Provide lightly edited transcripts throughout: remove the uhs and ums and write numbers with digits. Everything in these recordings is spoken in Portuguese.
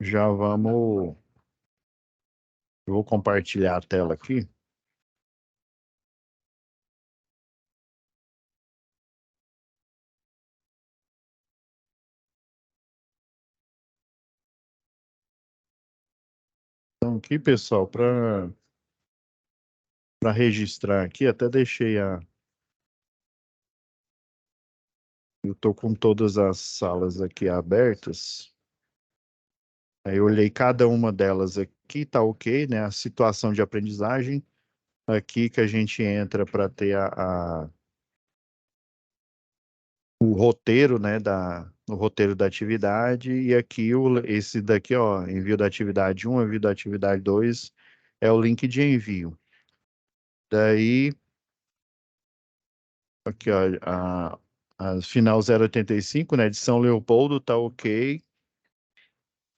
Já vamos. Eu vou compartilhar a tela aqui. Então, aqui, pessoal, para registrar aqui, até deixei a. Eu estou com todas as salas aqui abertas. Aí eu olhei cada uma delas aqui, tá ok, né? A situação de aprendizagem. Aqui que a gente entra para ter o roteiro, né, o roteiro da atividade, e aqui esse daqui, ó, envio da atividade um, envio da atividade 2, é o link de envio. Daí, aqui, ó, a final 085, né, de São Leopoldo tá ok,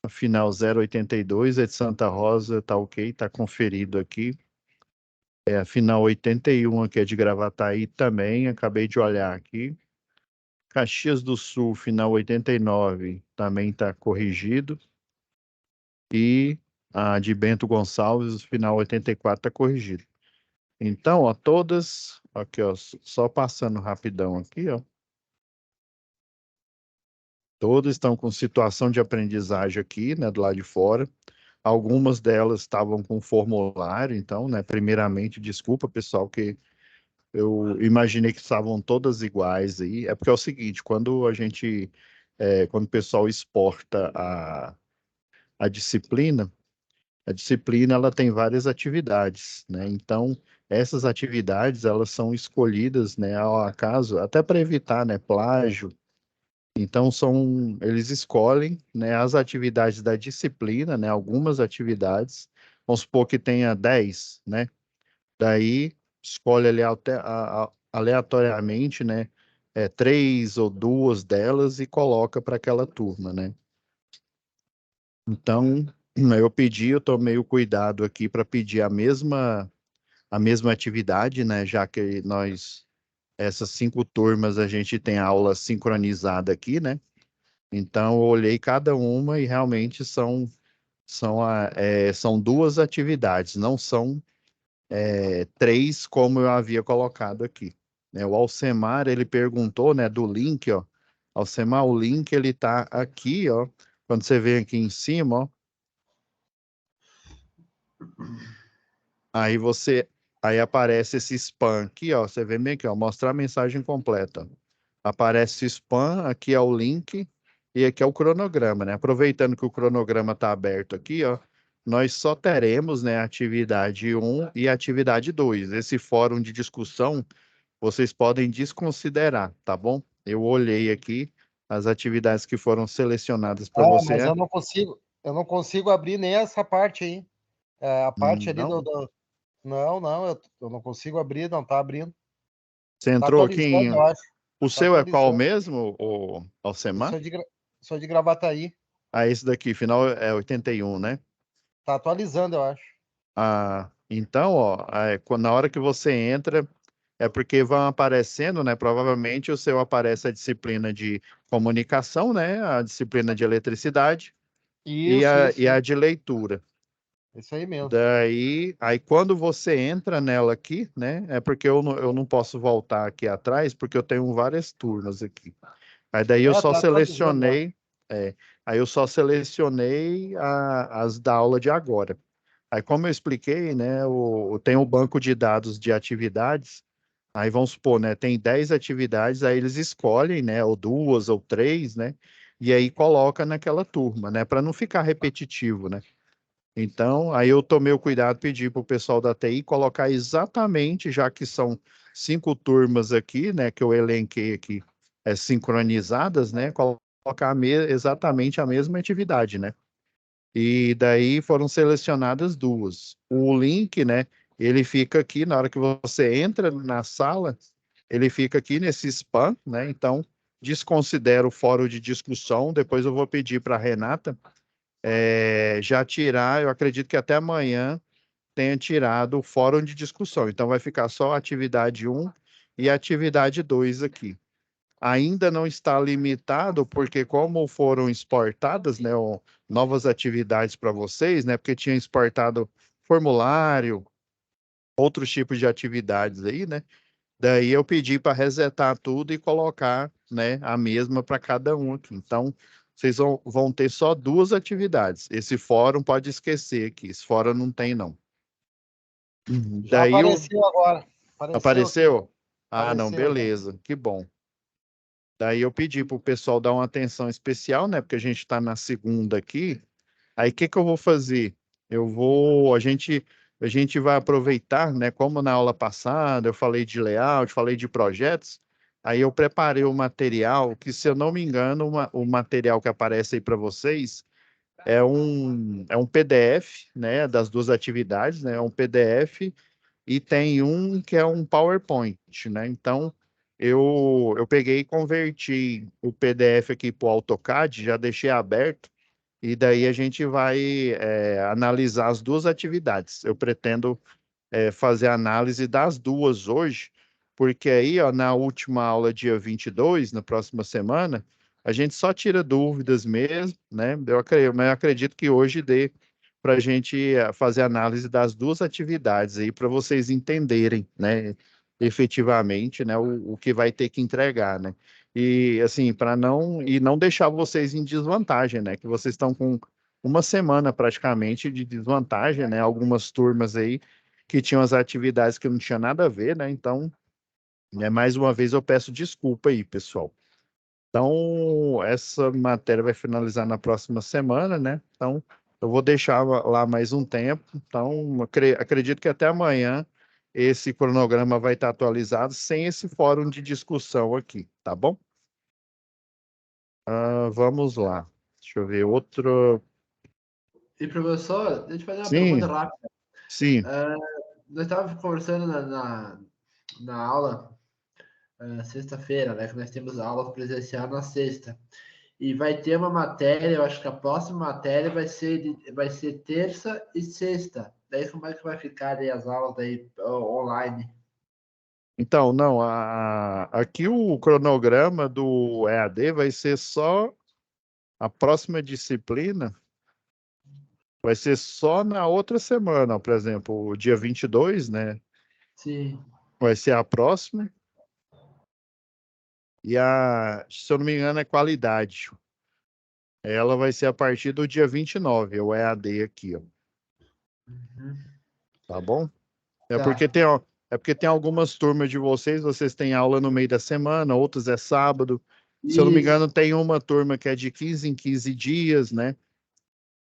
a final 082 é de Santa Rosa, tá ok, tá conferido aqui. É a final 81 aqui é de Gravataí também, acabei de olhar aqui. Caxias do Sul, final 89, também está corrigido. E a de Bento Gonçalves, final 84, está corrigido. Então, ó, todas, aqui, ó, só passando rapidão aqui, ó. Todas estão com situação de aprendizagem aqui, né, do lado de fora. Algumas delas estavam com formulário, então, né, primeiramente, desculpa, pessoal, que eu imaginei que estavam todas iguais aí. É porque é o seguinte, quando o pessoal exporta a disciplina, a disciplina ela tem várias atividades, né? Então, essas atividades elas são escolhidas, né, ao acaso, até para evitar, né, plágio. Então, eles escolhem, né, as atividades da disciplina, né, algumas atividades, vamos supor que tenha 10, né? Daí, escolhe aleatoriamente, né, três ou duas delas e coloca para aquela turma, né? Então, eu tomei o cuidado aqui para pedir a mesma atividade, né? Já que essas 5 turmas, a gente tem aula sincronizada aqui, né? Então, eu olhei cada uma e realmente são duas atividades, não são três como eu havia colocado aqui. Né? O Alcemar, ele perguntou, né, do link, ó. Alcemar, o link, ele tá aqui, ó. Quando você vem aqui em cima, ó, Aí você, aí aparece esse spam aqui, ó. Você vê bem aqui, ó, mostrar a mensagem completa. Aparece spam, aqui é o link e aqui é o cronograma, né? Aproveitando que o cronograma está aberto aqui, ó, nós só teremos, né, atividade um e atividade 2. Esse fórum de discussão vocês podem desconsiderar, tá bom? Eu olhei aqui as atividades que foram selecionadas para Ah, mas você. eu não consigo abrir nem essa parte aí. É, a parte ali Não? Não, não, eu não consigo abrir, não tá abrindo. Você Tá entrou aqui atualizando, eu em. acho. O Tá seu é qual atualizando. mesmo, o Eu Alcemar? sou de Gravataí. Ah, esse daqui, final é 81, né? Tá atualizando, eu acho. Ah, então, ó, na hora que você entra, é porque vão aparecendo, né? Provavelmente o seu aparece a disciplina de comunicação, né? A disciplina de eletricidade e Isso, a, isso, e a isso. de leitura. Isso aí mesmo. Daí, aí quando você entra nela aqui, né? É porque eu não posso voltar aqui atrás, porque eu tenho várias turmas aqui. Aí daí eu É, só tá atualizando, ó. selecionei, aí eu só selecionei as da aula de agora. Aí, como eu expliquei, né, tem o banco de dados de atividades, aí vamos supor, né, tem 10 atividades, aí eles escolhem, né, ou duas ou três, né, e aí coloca naquela turma, né, para não ficar repetitivo, né. Então, aí eu tomei o cuidado, pedi para o pessoal da TI colocar exatamente, já que são 5 turmas aqui, né, que eu elenquei aqui, sincronizadas, né, colocar exatamente a mesma atividade, né. E daí foram selecionadas duas. O link, né, ele fica aqui na hora que você entra na sala, ele fica aqui nesse spam, né, então desconsidera o fórum de discussão, depois eu vou pedir para a Renata já tirar, eu acredito que até amanhã tenha tirado o fórum de discussão. Então vai ficar só a atividade um e a atividade 2 aqui. ainda não está limitado, porque como foram exportadas, né, novas atividades para vocês, né, porque tinha exportado formulário, outros tipos de atividades aí, né? Daí eu pedi para resetar tudo e colocar, né, a mesma para cada um aqui. Então, vocês vão ter só duas atividades. Esse fórum pode esquecer aqui, esse fórum não tem, não. Já Daí o apareceu agora. Apareceu aqui. apareceu? Ah, não, Apareceu já. beleza, que bom. Daí eu pedi para o pessoal dar uma atenção especial, né? Porque a gente está na segunda aqui. Aí o que que eu vou fazer? A gente vai aproveitar, né? Como na aula passada eu falei de layout, falei de projetos. Aí eu preparei o material, que se eu não me engano, o material que aparece aí para vocês é um PDF, né? Das duas atividades, né? É um PDF e tem um que é um PowerPoint, né? Então, eu peguei e converti o PDF aqui para o AutoCAD, já deixei aberto, e daí a gente vai analisar as duas atividades. Eu pretendo fazer análise das duas hoje, porque aí, ó, na última aula, dia 22, na próxima semana, a gente só tira dúvidas mesmo, né? Mas eu acredito que hoje dê para a gente fazer análise das duas atividades aí, para vocês entenderem, né, efetivamente, né, o que vai ter que entregar, né? E assim, para não deixar vocês em desvantagem, né? Que vocês estão com uma semana praticamente de desvantagem, né? Algumas turmas aí que tinham as atividades que não tinha nada a ver, né? Então, né, mais uma vez eu peço desculpa aí, pessoal. Então, essa matéria vai finalizar na próxima semana, né? Então, eu vou deixar lá mais um tempo. Então, acredito que até amanhã esse cronograma vai estar atualizado sem esse fórum de discussão aqui, tá bom? Vamos lá. Deixa eu ver outro. E professor, deixa eu fazer uma pergunta Sim, rápida. sim. Nós estávamos conversando na aula sexta-feira, né? Que nós temos aula presencial na sexta. E vai ter uma matéria, eu acho que a próxima matéria vai ser terça e sexta. Daí como é que vai ficar aí as aulas aí online? Então, não, aqui o cronograma do EAD vai ser só a próxima disciplina, vai ser só na outra semana, por exemplo, o dia 22, né? Sim, Vai ser a próxima. E se eu não me engano, é qualidade. Ela vai ser a partir do dia 29, o EAD aqui, ó. Tá bom? É porque tá. tem, ó, é porque tem algumas turmas de vocês têm aula no meio da semana, outras é sábado. Se eu não me Isso, engano, tem uma turma que é de 15 em 15 dias, né?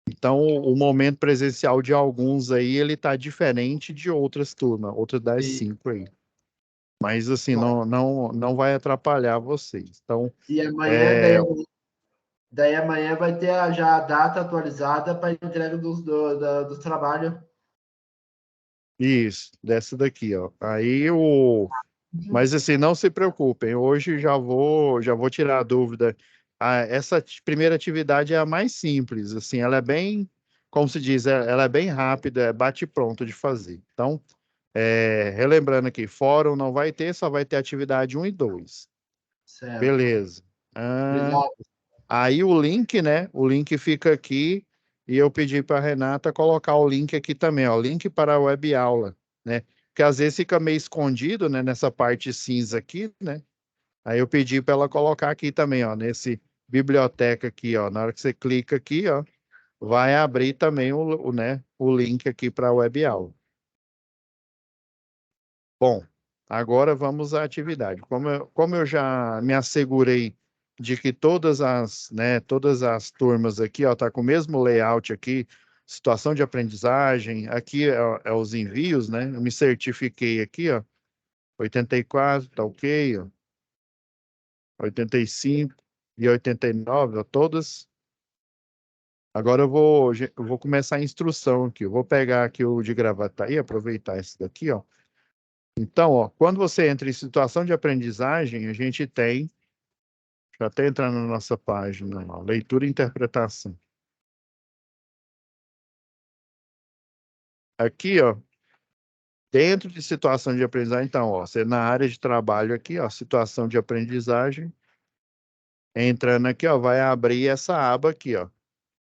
Então, o momento presencial de alguns aí, ele tá diferente de outras turmas, outras das sim. 5 aí. Mas, assim, Bom, não vai atrapalhar vocês. Então, e amanhã, daí, é, daí amanhã vai ter já a data atualizada para entrega dos trabalhos. isso, dessa daqui, ó. Mas, assim, não se preocupem, hoje já vou tirar a dúvida. Essa primeira atividade é a mais simples, assim, ela é bem, como se diz, ela é bem rápida, é bate-pronto de fazer. Então, relembrando aqui, fórum não vai ter, só vai ter atividade um e 2. Certo. Beleza. Ah, Obrigado. aí o link, né? O link fica aqui e eu pedi para a Renata colocar o link aqui também, ó, link para a web aula, né? Porque às vezes fica meio escondido, né, nessa parte cinza aqui, né? Aí eu pedi para ela colocar aqui também, ó, nesse biblioteca aqui, ó. Na hora que você clica aqui, ó, vai abrir também né, o link aqui para a web aula. Bom, agora vamos à atividade. Como eu já me assegurei de que todas as turmas aqui, ó, tá com o mesmo layout aqui, situação de aprendizagem, aqui é os envios, né? Eu me certifiquei aqui, ó, 84, tá ok, ó, 85 e 89, ó, todas. Agora eu vou começar a instrução aqui. Eu vou pegar aqui o de Gravataí, aproveitar esse daqui, ó. Então, ó, quando você entra em situação de aprendizagem, a gente tem, já está entrando na nossa página, ó, leitura e interpretação. Aqui, ó, dentro de situação de aprendizagem, então, ó, você na área de trabalho aqui, ó, situação de aprendizagem, Entrando aqui, ó, vai abrir essa aba aqui, ó.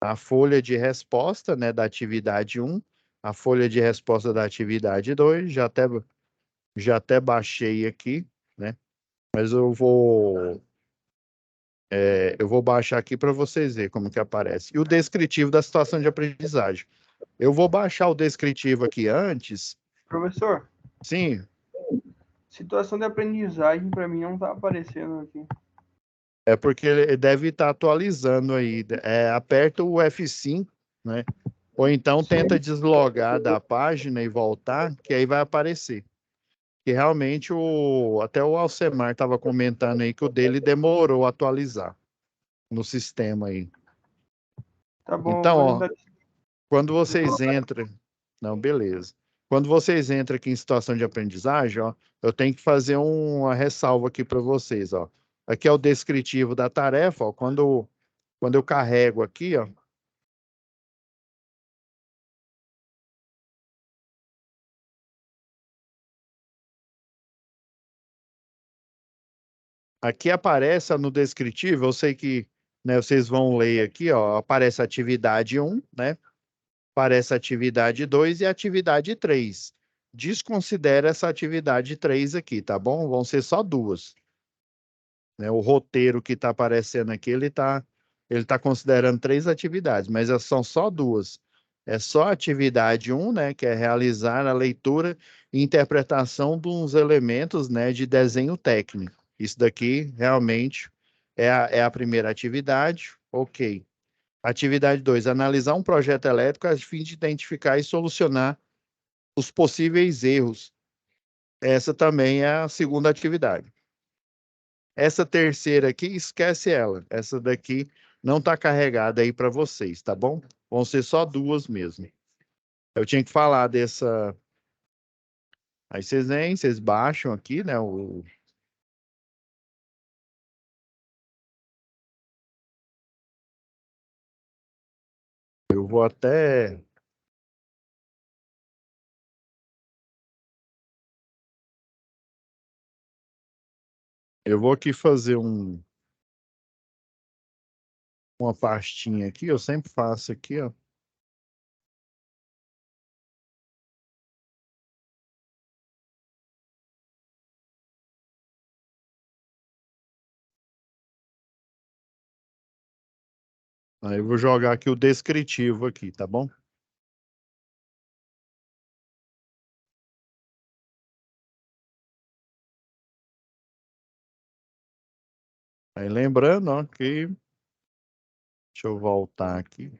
A folha de resposta, né, da atividade 1, a folha de resposta da atividade 2, já até baixei aqui, né? Mas eu vou baixar aqui para vocês verem como que aparece. E o descritivo da situação de aprendizagem. Eu vou baixar o descritivo aqui antes. Professor, Sim, situação de aprendizagem para mim não tá aparecendo aqui. é porque ele deve estar atualizando aí. Aperta o F5, né? Ou então tenta deslogar da página e voltar, que aí vai aparecer. Que realmente até o Alcemar estava comentando aí que o dele demorou a atualizar no sistema aí. Tá bom, Então, vou ó, tentar. quando vocês entram. Não, beleza. Quando vocês entram aqui em situação de aprendizagem, ó, eu tenho que fazer uma ressalva aqui para vocês, ó. Aqui é o descritivo da tarefa, ó. Quando eu carrego aqui, ó, aqui aparece ó, no descritivo, eu sei que, né, vocês vão ler aqui, ó, aparece atividade 1, né? Aparece atividade 2 e atividade 3. Desconsidera essa atividade 3 aqui, tá bom? Vão ser só duas. Né? O roteiro que está aparecendo aqui, ele tá considerando três atividades, mas são só duas. É só a atividade 1, né, que é realizar a leitura e interpretação dos elementos, né, de desenho técnico. Isso daqui realmente é a primeira atividade, ok. Atividade 2, analisar um projeto elétrico a fim de identificar e solucionar os possíveis erros. Essa também é a segunda atividade. Essa terceira aqui, esquece ela. Essa daqui não está carregada aí para vocês, tá bom? Vão ser só duas mesmo. Eu tinha que falar dessa. Aí vocês vêm, vocês baixam aqui, né? Eu vou até. Eu vou aqui fazer uma pastinha aqui. Eu sempre faço aqui, ó. Aí eu vou jogar aqui o descritivo aqui, tá bom? Aí lembrando, ó, que deixa eu voltar aqui.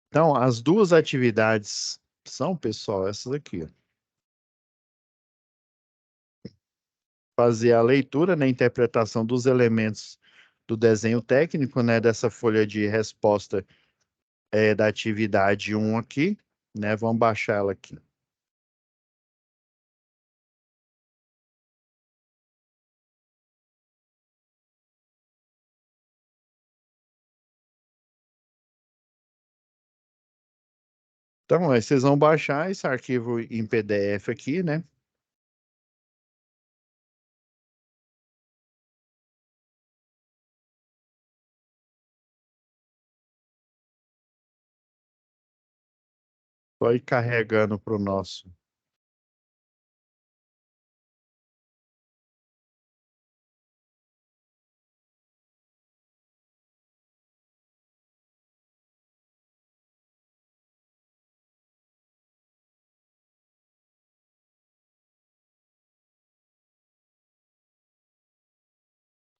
Então, as duas atividades são, pessoal, essas aqui, ó. Fazer a leitura, né, interpretação dos elementos do desenho técnico, né, dessa folha de resposta da atividade 1 aqui, né? Vamos baixar ela aqui. Então, aí vocês vão baixar esse arquivo em PDF aqui, né? Só ir carregando para o nosso.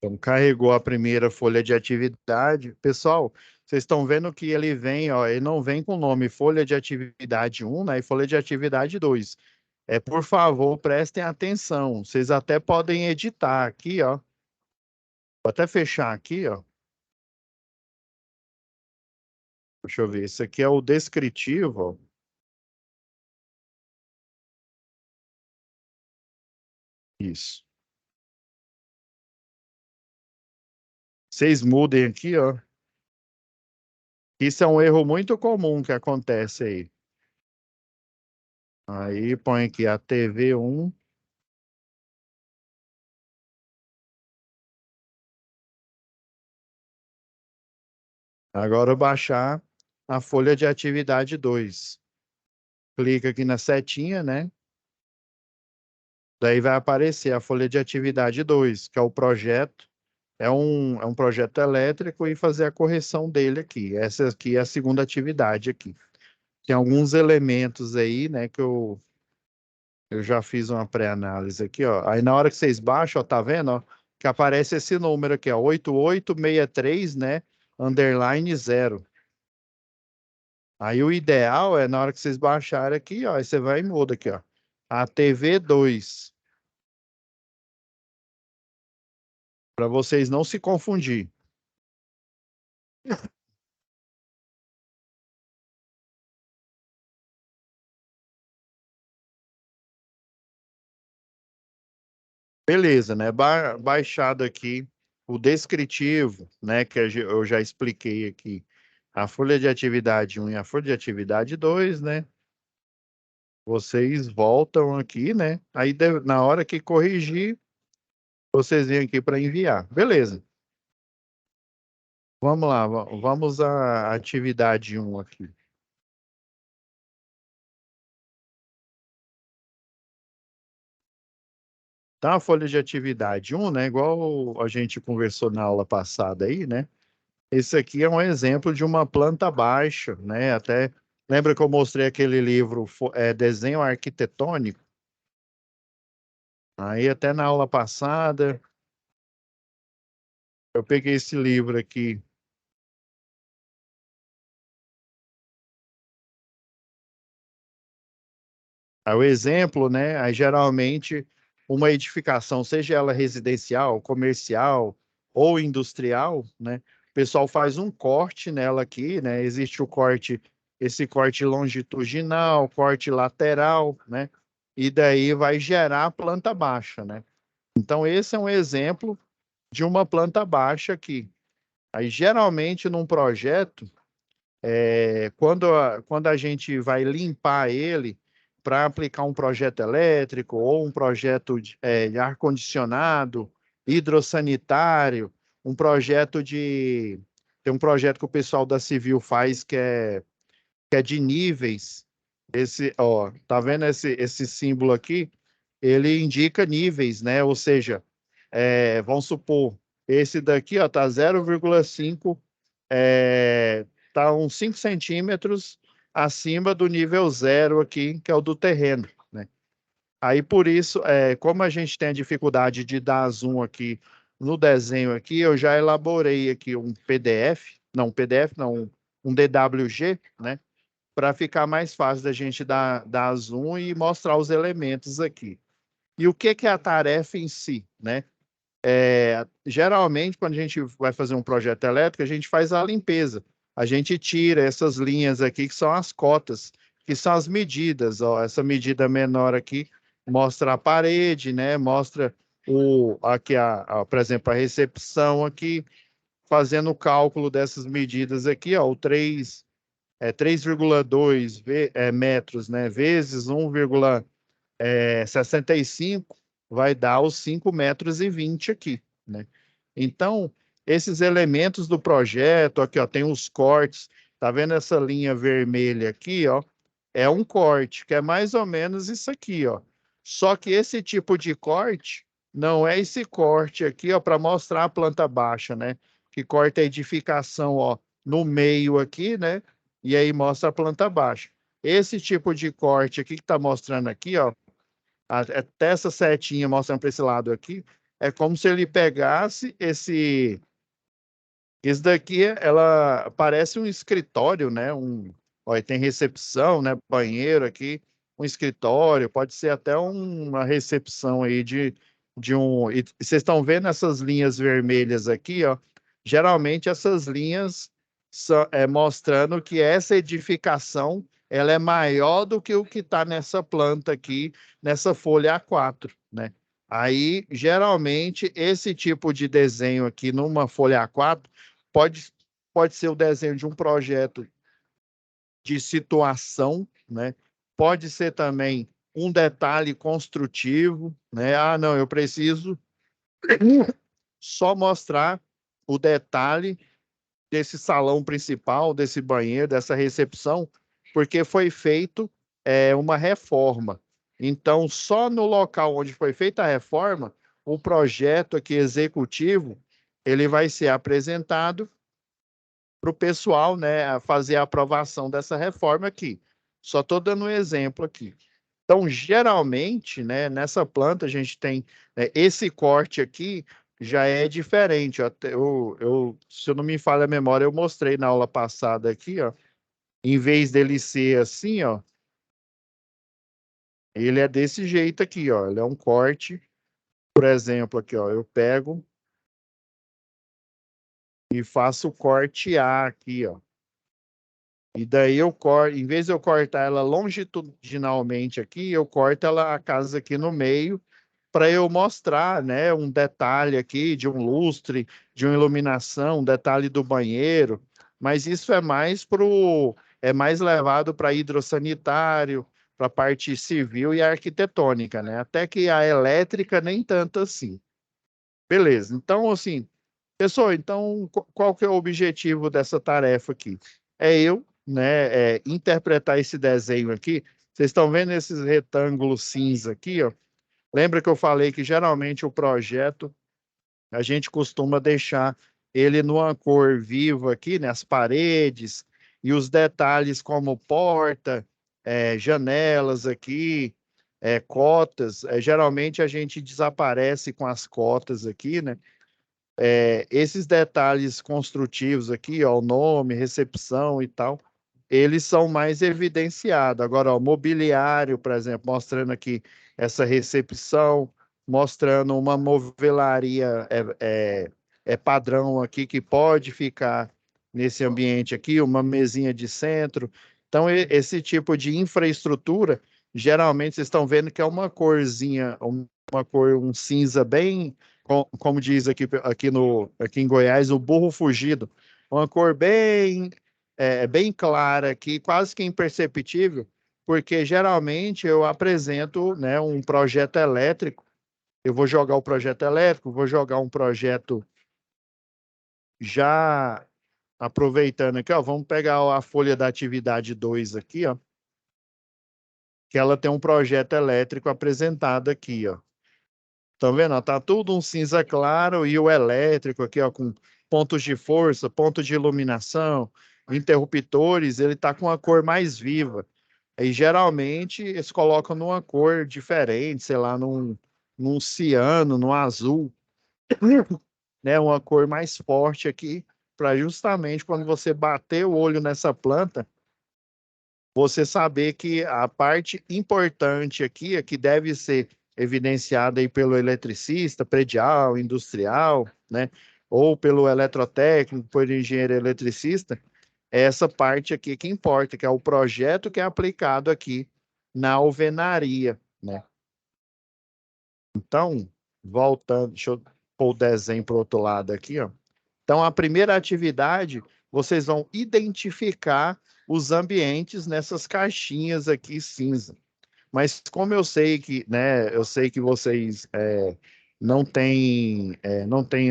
Então, carregou a primeira folha de atividade. Pessoal, vocês estão vendo que ele vem, ó, ele não vem com o nome folha de atividade 1, né, e folha de atividade 2. Por favor, prestem atenção. Vocês até podem editar aqui, ó. Vou até fechar aqui, ó. Deixa eu ver. Esse aqui é o descritivo, ó. Isso. Vocês mudem aqui, ó. Isso é um erro muito comum que acontece aí. Aí põe aqui a TV1. Agora eu baixar a folha de atividade 2. Clica aqui na setinha, né? Daí vai aparecer a folha de atividade 2, que é o projeto. É um projeto elétrico e fazer a correção dele aqui. Essa aqui é a segunda atividade aqui. Tem alguns elementos aí, né, que eu já fiz uma pré-análise aqui, ó. Aí na hora que vocês baixam, ó, tá vendo, ó, que aparece esse número aqui, ó, 8863, né, underline 0. Aí o ideal é, na hora que vocês baixarem aqui, ó, aí você vai e muda aqui, ó, a TV2, para vocês não se confundir. Beleza, né? Baixado aqui o descritivo, né? Que eu já expliquei aqui. A folha de atividade 1 e a folha de atividade 2, né? Vocês voltam aqui, né? Aí na hora que corrigir, vocês vêm aqui para enviar. Beleza. Vamos lá, vamos à atividade 1 aqui. Tá, a folha de atividade 1, né? Igual a gente conversou na aula passada aí, né? Esse aqui é um exemplo de uma planta baixa, né? Até lembra que eu mostrei aquele livro Desenho Arquitetônico? Aí até na aula passada eu peguei esse livro aqui. Aí o exemplo, né? Aí geralmente uma edificação, seja ela residencial, comercial ou industrial, né? O pessoal faz um corte nela aqui, né? Existe esse corte longitudinal, corte lateral, né? E daí vai gerar planta baixa, né? Então esse é um exemplo de uma planta baixa aqui. Aí geralmente num projeto quando a gente vai limpar ele para aplicar um projeto elétrico ou um projeto de ar-condicionado, hidrossanitário, um projeto de. Tem um projeto que o pessoal da Civil faz que é de níveis. Esse, ó, tá vendo esse símbolo aqui? Ele indica níveis, né? Ou seja, vamos supor, esse daqui, ó, tá 0,5, tá uns 5 centímetros acima do nível 0 aqui, que é o do terreno, né? Aí, por isso, como a gente tem a dificuldade de dar zoom aqui no desenho aqui, eu já elaborei aqui um PDF não, um DWG, né? Para ficar mais fácil da gente dar zoom e mostrar os elementos aqui. E o que é a tarefa em si, né? Geralmente, quando a gente vai fazer um projeto elétrico, a gente faz a limpeza. A gente tira essas linhas aqui, que são as cotas, que são as medidas. Ó, essa medida menor aqui mostra a parede, né? Mostra aqui, por exemplo, a recepção aqui, fazendo o cálculo dessas medidas aqui, ó, o 3,2 metros, né? Vezes 1,65 vai dar os 5,20 metros aqui, né? Então, esses elementos do projeto, aqui, ó, tem os cortes, tá vendo essa linha vermelha aqui, ó? É um corte, que é mais ou menos isso aqui, ó. Só que esse tipo de corte não é esse corte aqui, ó, para mostrar a planta baixa, né? Que corta a edificação, ó, no meio aqui, né? E aí mostra a planta baixa. Esse tipo de corte aqui que está mostrando aqui, ó, até essa setinha mostrando para esse lado aqui, é como se ele pegasse esse daqui, ela parece um escritório, né? Olha, tem recepção, né? Banheiro aqui, um escritório, pode ser até uma recepção aí de um. E vocês estão vendo essas linhas vermelhas aqui, ó? Geralmente essas linhas são mostrando que essa edificação ela é maior do que o que está nessa planta aqui, nessa folha A4, né? Aí, geralmente, esse tipo de desenho aqui numa folha A4 pode pode ser o desenho de um projeto de situação, né? Pode ser também um detalhe construtivo, né? Ah, não, eu preciso só mostrar o detalhe desse salão principal, desse banheiro, dessa recepção, porque foi feito uma reforma. Então, só no local onde foi feita a reforma, o projeto aqui executivo, ele vai ser apresentado para o pessoal, né, fazer a aprovação dessa reforma aqui. Só estou dando um exemplo aqui. Então, geralmente, né, nessa planta a gente tem esse corte aqui já é diferente. Ó. Se eu não me falha a memória, eu mostrei na aula passada aqui, ó. Em vez dele ser assim, ó, ele é desse jeito aqui, ó. Ele é um corte, por exemplo, aqui, ó. Eu pego e faço o corte A aqui, ó. E daí eu corto, em vez de eu cortar ela longitudinalmente aqui, eu corto ela a casa aqui no meio para eu mostrar, né, um detalhe aqui de um lustre, de uma iluminação, um detalhe do banheiro. Mas isso é mais levado para hidrossanitário, para a parte civil e arquitetônica, né? Até que a elétrica nem tanto assim. Beleza. Então, assim, pessoal, então qual que é o objetivo dessa tarefa aqui? É eu, né, interpretar esse desenho aqui. Vocês estão vendo esses retângulos cinza aqui, ó? Lembra que eu falei que geralmente o projeto a gente costuma deixar ele numa cor viva aqui, né? As paredes e os detalhes como porta, janelas aqui, cotas. Geralmente a gente desaparece com as cotas aqui, né? Esses detalhes construtivos aqui, ó, o nome, recepção e tal, eles são mais evidenciados. Agora, ó, mobiliário, por exemplo, mostrando aqui essa recepção, mostrando uma movelaria padrão aqui que pode ficar nesse ambiente aqui, uma mesinha de centro. Então, esse tipo de infraestrutura, geralmente vocês estão vendo que é uma corzinha, uma cor, um cinza bem como diz aqui em Goiás, o burro fugido. Uma cor bem clara aqui, quase que imperceptível, porque geralmente eu apresento, né, um projeto elétrico. Eu vou jogar o projeto elétrico, vou jogar um projeto já aproveitando aqui, ó, vamos pegar a folha da atividade 2 aqui, ó, que ela tem um projeto elétrico apresentado aqui, ó. Tá vendo? Ó? Tá tudo um cinza claro e o elétrico aqui, ó, com pontos de força, ponto de iluminação, interruptores, ele tá com a cor mais viva. E geralmente eles colocam numa cor diferente, sei lá, num ciano, num azul, né? Uma cor mais forte aqui, para justamente quando você bater o olho nessa planta, você saber que a parte importante aqui é que deve ser evidenciada aí pelo eletricista, predial, industrial, né? Ou pelo eletrotécnico, por engenheiro eletricista, é essa parte aqui que importa, que é o projeto que é aplicado aqui na alvenaria, né? Então, voltando, deixa eu pôr o desenho para o outro lado aqui, ó. Então, a primeira atividade, vocês vão identificar os ambientes nessas caixinhas aqui cinza. Mas como eu sei que, né, eu sei que vocês não têm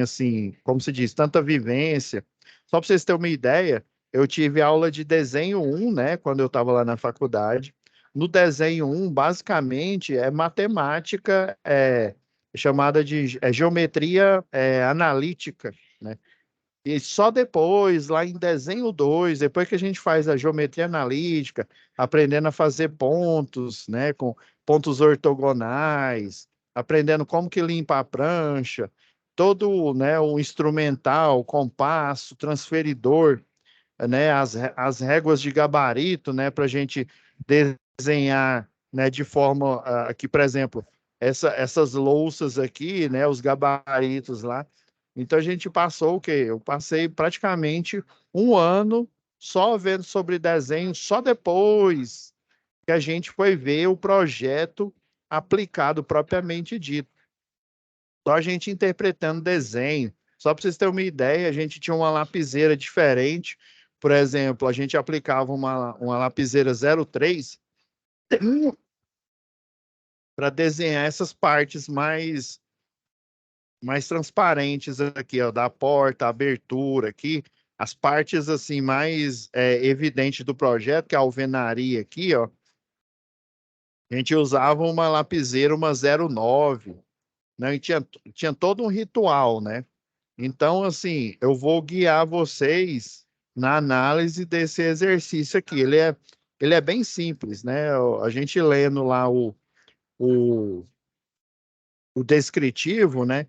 assim, como se diz, tanta vivência. Só para vocês terem uma ideia, eu tive aula de desenho 1, né, quando eu estava lá na faculdade. No desenho 1, basicamente, é matemática chamada de geometria analítica, né? E só depois, lá em desenho 2, depois que a gente faz a geometria analítica, aprendendo a fazer pontos, né, com pontos ortogonais, aprendendo como que limpa a prancha, todo, né, o instrumental, compasso, transferidor, né, as réguas de gabarito, né, para a gente desenhar, né, de forma aqui, por exemplo, essas louças aqui, né, os gabaritos lá. Então a gente passou o quê? Eu passei praticamente um ano só vendo sobre desenho, só depois que a gente foi ver o projeto aplicado propriamente dito. Só a gente interpretando desenho, Só para vocês terem uma ideia, a gente tinha uma lapiseira diferente. Por exemplo, a gente aplicava uma lapiseira 03 para desenhar essas partes mais transparentes aqui, ó, da porta, abertura aqui, as partes assim mais evidentes do projeto, que é a alvenaria aqui, ó. A gente usava uma lapiseira, uma 09, né? E tinha todo um ritual, né? Então, assim, eu vou guiar vocês na análise desse exercício aqui. Ele é bem simples, né? A gente lendo lá o, o descritivo, né?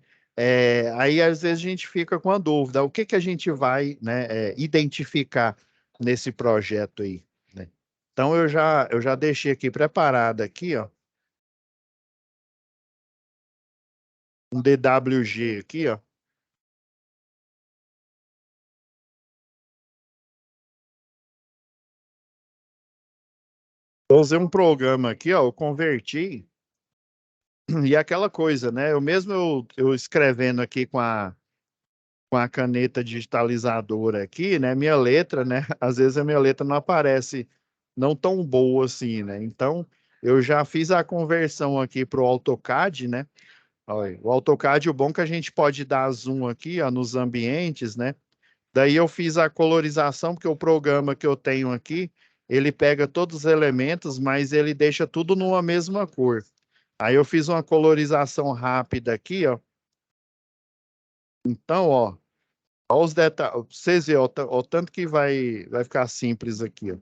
Aí, às vezes, a gente fica com a dúvida: o que que a gente vai, né, identificar nesse projeto aí, né? Então, eu já deixei aqui preparado aqui, ó, um DWG aqui, ó. Eu usei um programa aqui, ó, eu converti, e é aquela coisa, né? Eu escrevendo aqui com a caneta digitalizadora aqui, né? Minha letra, né? Às vezes a minha letra não aparece não tão boa assim, né? Então, eu já fiz a conversão aqui para o AutoCAD, né? Olha, o AutoCAD, o bom é que a gente pode dar zoom aqui, ó, nos ambientes, né? Daí eu fiz a colorização, porque o programa que eu tenho aqui, ele pega todos os elementos, mas ele deixa tudo numa mesma cor. Aí eu fiz uma colorização rápida aqui, ó. Então, ó os detalhes. Vocês verem, ó, o tanto que vai ficar simples aqui, ó.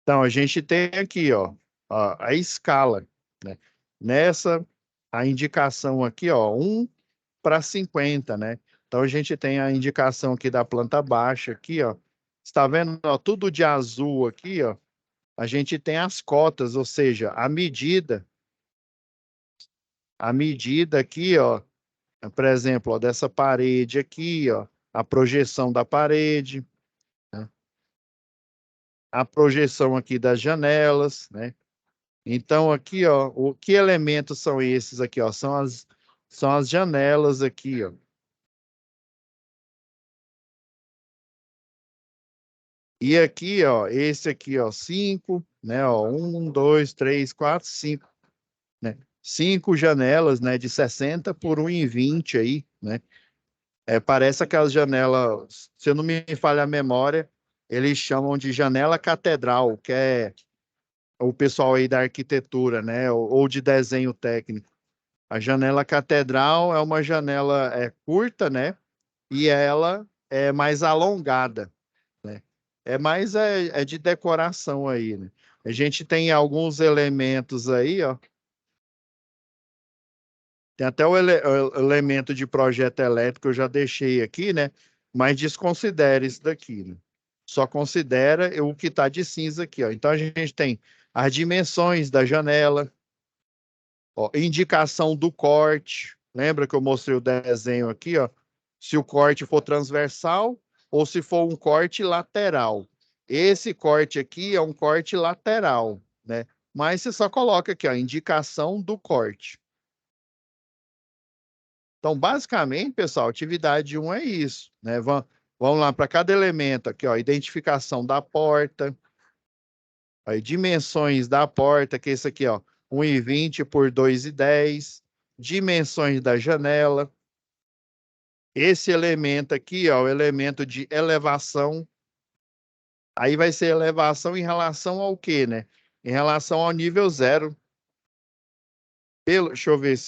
Então, a gente tem aqui, ó, a escala, né? Nessa, a indicação aqui, ó, 1:50, né? Então, a gente tem a indicação aqui da planta baixa aqui, ó. Está vendo, ó, tudo de azul aqui, ó. A gente tem as cotas, ou seja, a medida aqui, ó, por exemplo, ó, dessa parede aqui, ó, a projeção da parede, né? A projeção aqui das janelas, né? Então, aqui, ó, que elementos são esses aqui, ó? São as janelas aqui, ó. E aqui, ó, esse aqui, ó, 5, né? Ó, 1, 2, 3, 4, 5, né? 5 janelas, né? De 60 por 1,20 aí, né? Parece aquelas janelas, se eu não me falha a memória, eles chamam de janela catedral, que é o pessoal aí da arquitetura, né? Ou de desenho técnico. A janela catedral é uma janela curta, né? E ela é mais alongada, né? É de decoração aí, né? A gente tem alguns elementos aí, ó. Tem até o elemento de projeto elétrico, eu já deixei aqui, né? Mas desconsidere isso daqui, né? Só considera o que está de cinza aqui, ó. Então a gente tem as dimensões da janela, ó, indicação do corte. Lembra que eu mostrei o desenho aqui, ó? Se o corte for transversal ou se for um corte lateral. Esse corte aqui é um corte lateral, né? Mas você só coloca aqui, ó, indicação do corte. Então, basicamente, pessoal, atividade 1 é isso, né? Vamos lá para cada elemento aqui, ó, identificação da porta, aí, dimensões da porta, que é esse aqui, ó, 1,20 por 2,10, dimensões da janela. Esse elemento aqui, ó, o elemento de elevação, aí vai ser elevação em relação ao quê, né? Em relação ao nível 0. Deixa eu ver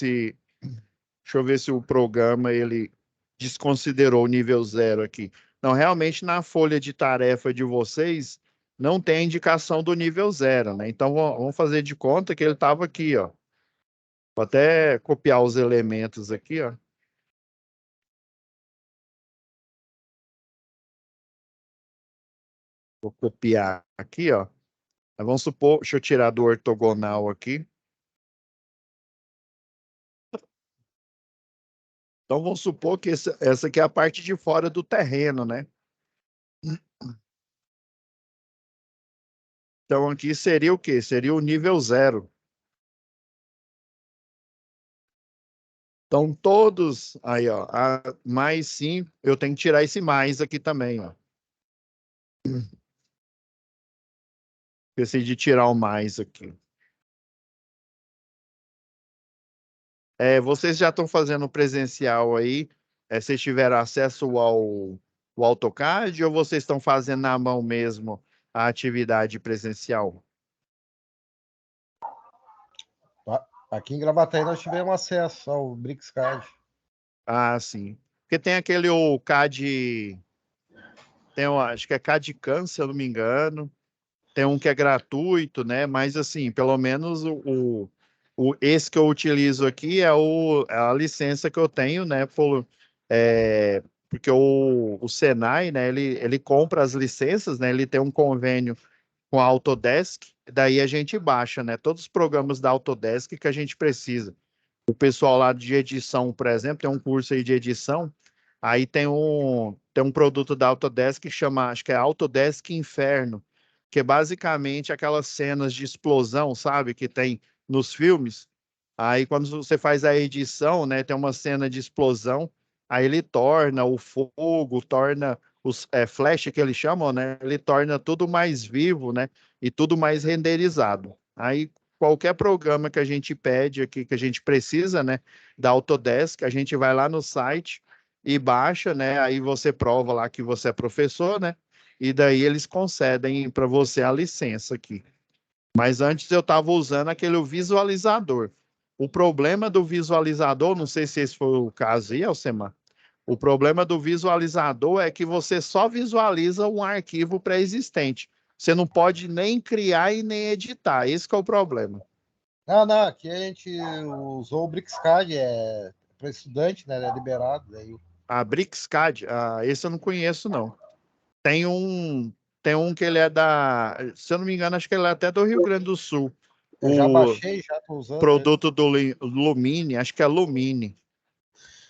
se o programa ele desconsiderou o nível 0 aqui. Não, realmente na folha de tarefa de vocês não tem a indicação do nível 0, né? Então vamos fazer de conta que ele estava aqui, ó. Vou até copiar os elementos aqui, ó. Vou copiar aqui, ó. Vamos supor, deixa eu tirar do ortogonal aqui. Então vamos supor que essa aqui é a parte de fora do terreno, né? Então aqui seria o quê? Seria o nível 0. Então, todos, aí, ó, mais 5, eu tenho que tirar esse mais aqui também, ó. Esqueci de tirar o mais aqui. Vocês já estão fazendo presencial aí? Vocês tiveram acesso ao AutoCAD ou vocês estão fazendo na mão mesmo a atividade presencial? Aqui em Gravataí nós tivemos acesso ao BricsCAD. Ah, sim. Porque tem aquele o CAD, acho que é CAD CAM, se eu não me engano. Tem um que é gratuito, né? Mas assim, pelo menos esse que eu utilizo aqui é a licença que eu tenho, né? Porque o Senai, né? Ele compra as licenças, né? Ele tem um convênio com a Autodesk, daí a gente baixa, né? Todos os programas da Autodesk que a gente precisa. O pessoal lá de edição, por exemplo, tem um curso aí de edição, aí tem um produto da Autodesk que chama, acho que é Autodesk Inferno, que é basicamente aquelas cenas de explosão, sabe, que tem nos filmes. Aí quando você faz a edição, né, tem uma cena de explosão, aí ele torna o fogo, torna os flash que eles chamam, né, ele torna tudo mais vivo, né, e tudo mais renderizado. Aí qualquer programa que a gente pede aqui, que a gente precisa, né, da Autodesk, a gente vai lá no site e baixa, né, aí você prova lá que você é professor, né, e daí eles concedem para você a licença aqui. Mas antes eu estava usando aquele visualizador. O problema do visualizador, não sei se esse foi o caso aí, Alcemar, o problema do visualizador é que você só visualiza um arquivo pré-existente. Você não pode nem criar e nem editar. Esse que é o problema. Não, aqui a gente usou o BricsCAD, para estudante, né? É liberado. Daí. A BricsCAD, esse eu não conheço, não. Tem um que ele é se eu não me engano, acho que ele é até do Rio Grande do Sul. Eu já O baixei, já estou usando ele. produto do Lumine, acho que é Lumine.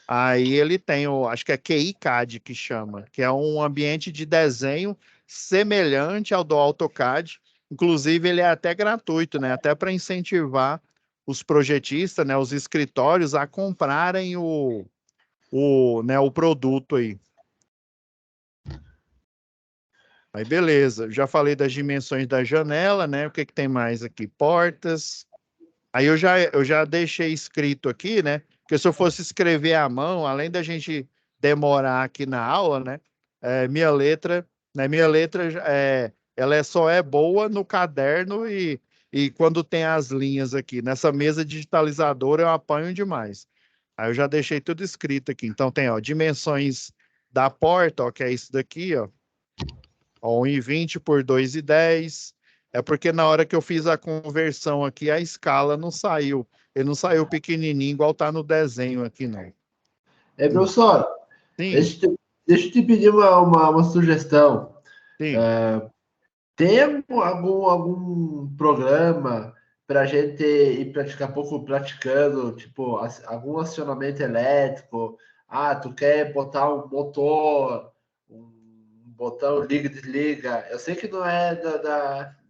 Aí ele tem acho que é QI-CAD que chama, que é um ambiente de desenho semelhante ao do AutoCAD. Inclusive, ele é até gratuito, né? Até para incentivar os projetistas, né? Os escritórios a comprarem né, o produto aí. Aí, beleza. Já falei das dimensões da janela, né? O que que tem mais aqui? Portas. Aí eu já deixei escrito aqui, né? Porque se eu fosse escrever à mão, além da gente demorar aqui na aula, né? Minha letra ela só é boa no caderno e quando tem as linhas aqui. Nessa mesa digitalizadora eu apanho demais. Aí eu já deixei tudo escrito aqui. Então tem, ó, dimensões da porta, ó, que é isso daqui, ó. 1,20 por 2,10. É porque na hora que eu fiz a conversão aqui, a escala não saiu. Ele não saiu pequenininho, igual tá no desenho aqui, não. Professor, Sim, deixa eu te pedir uma sugestão. sim. Tem algum programa para a gente ir praticar pouco praticando, tipo, algum acionamento elétrico? Ah, tu quer botar um motor, um botão liga e desliga. Eu sei que não é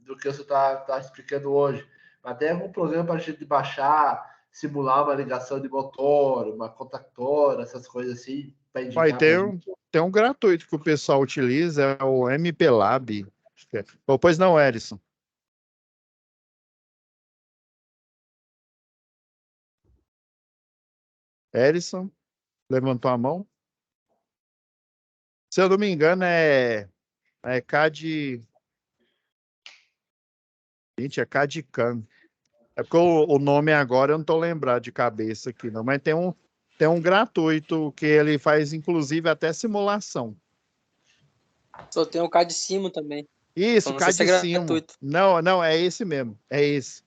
do que você tá explicando hoje, mas tem algum programa para a gente baixar, simular uma ligação de motor, uma contactora, essas coisas assim, para Vai indicar para a ter gente? um gratuito que o pessoal utiliza, é o MP Lab. Acho que é. Oh, pois não, Erison. Erison, levantou a mão. Se eu não me engano, é CAD. Gente, é CAD CAM. É porque o nome agora eu não estou lembrado de cabeça aqui, não. Mas tem um gratuito que ele faz, inclusive, até simulação. Só tem o CAD Simo também. Isso, Só não sei se é CAD Simo. gratuito. Não, não, é esse mesmo. É esse.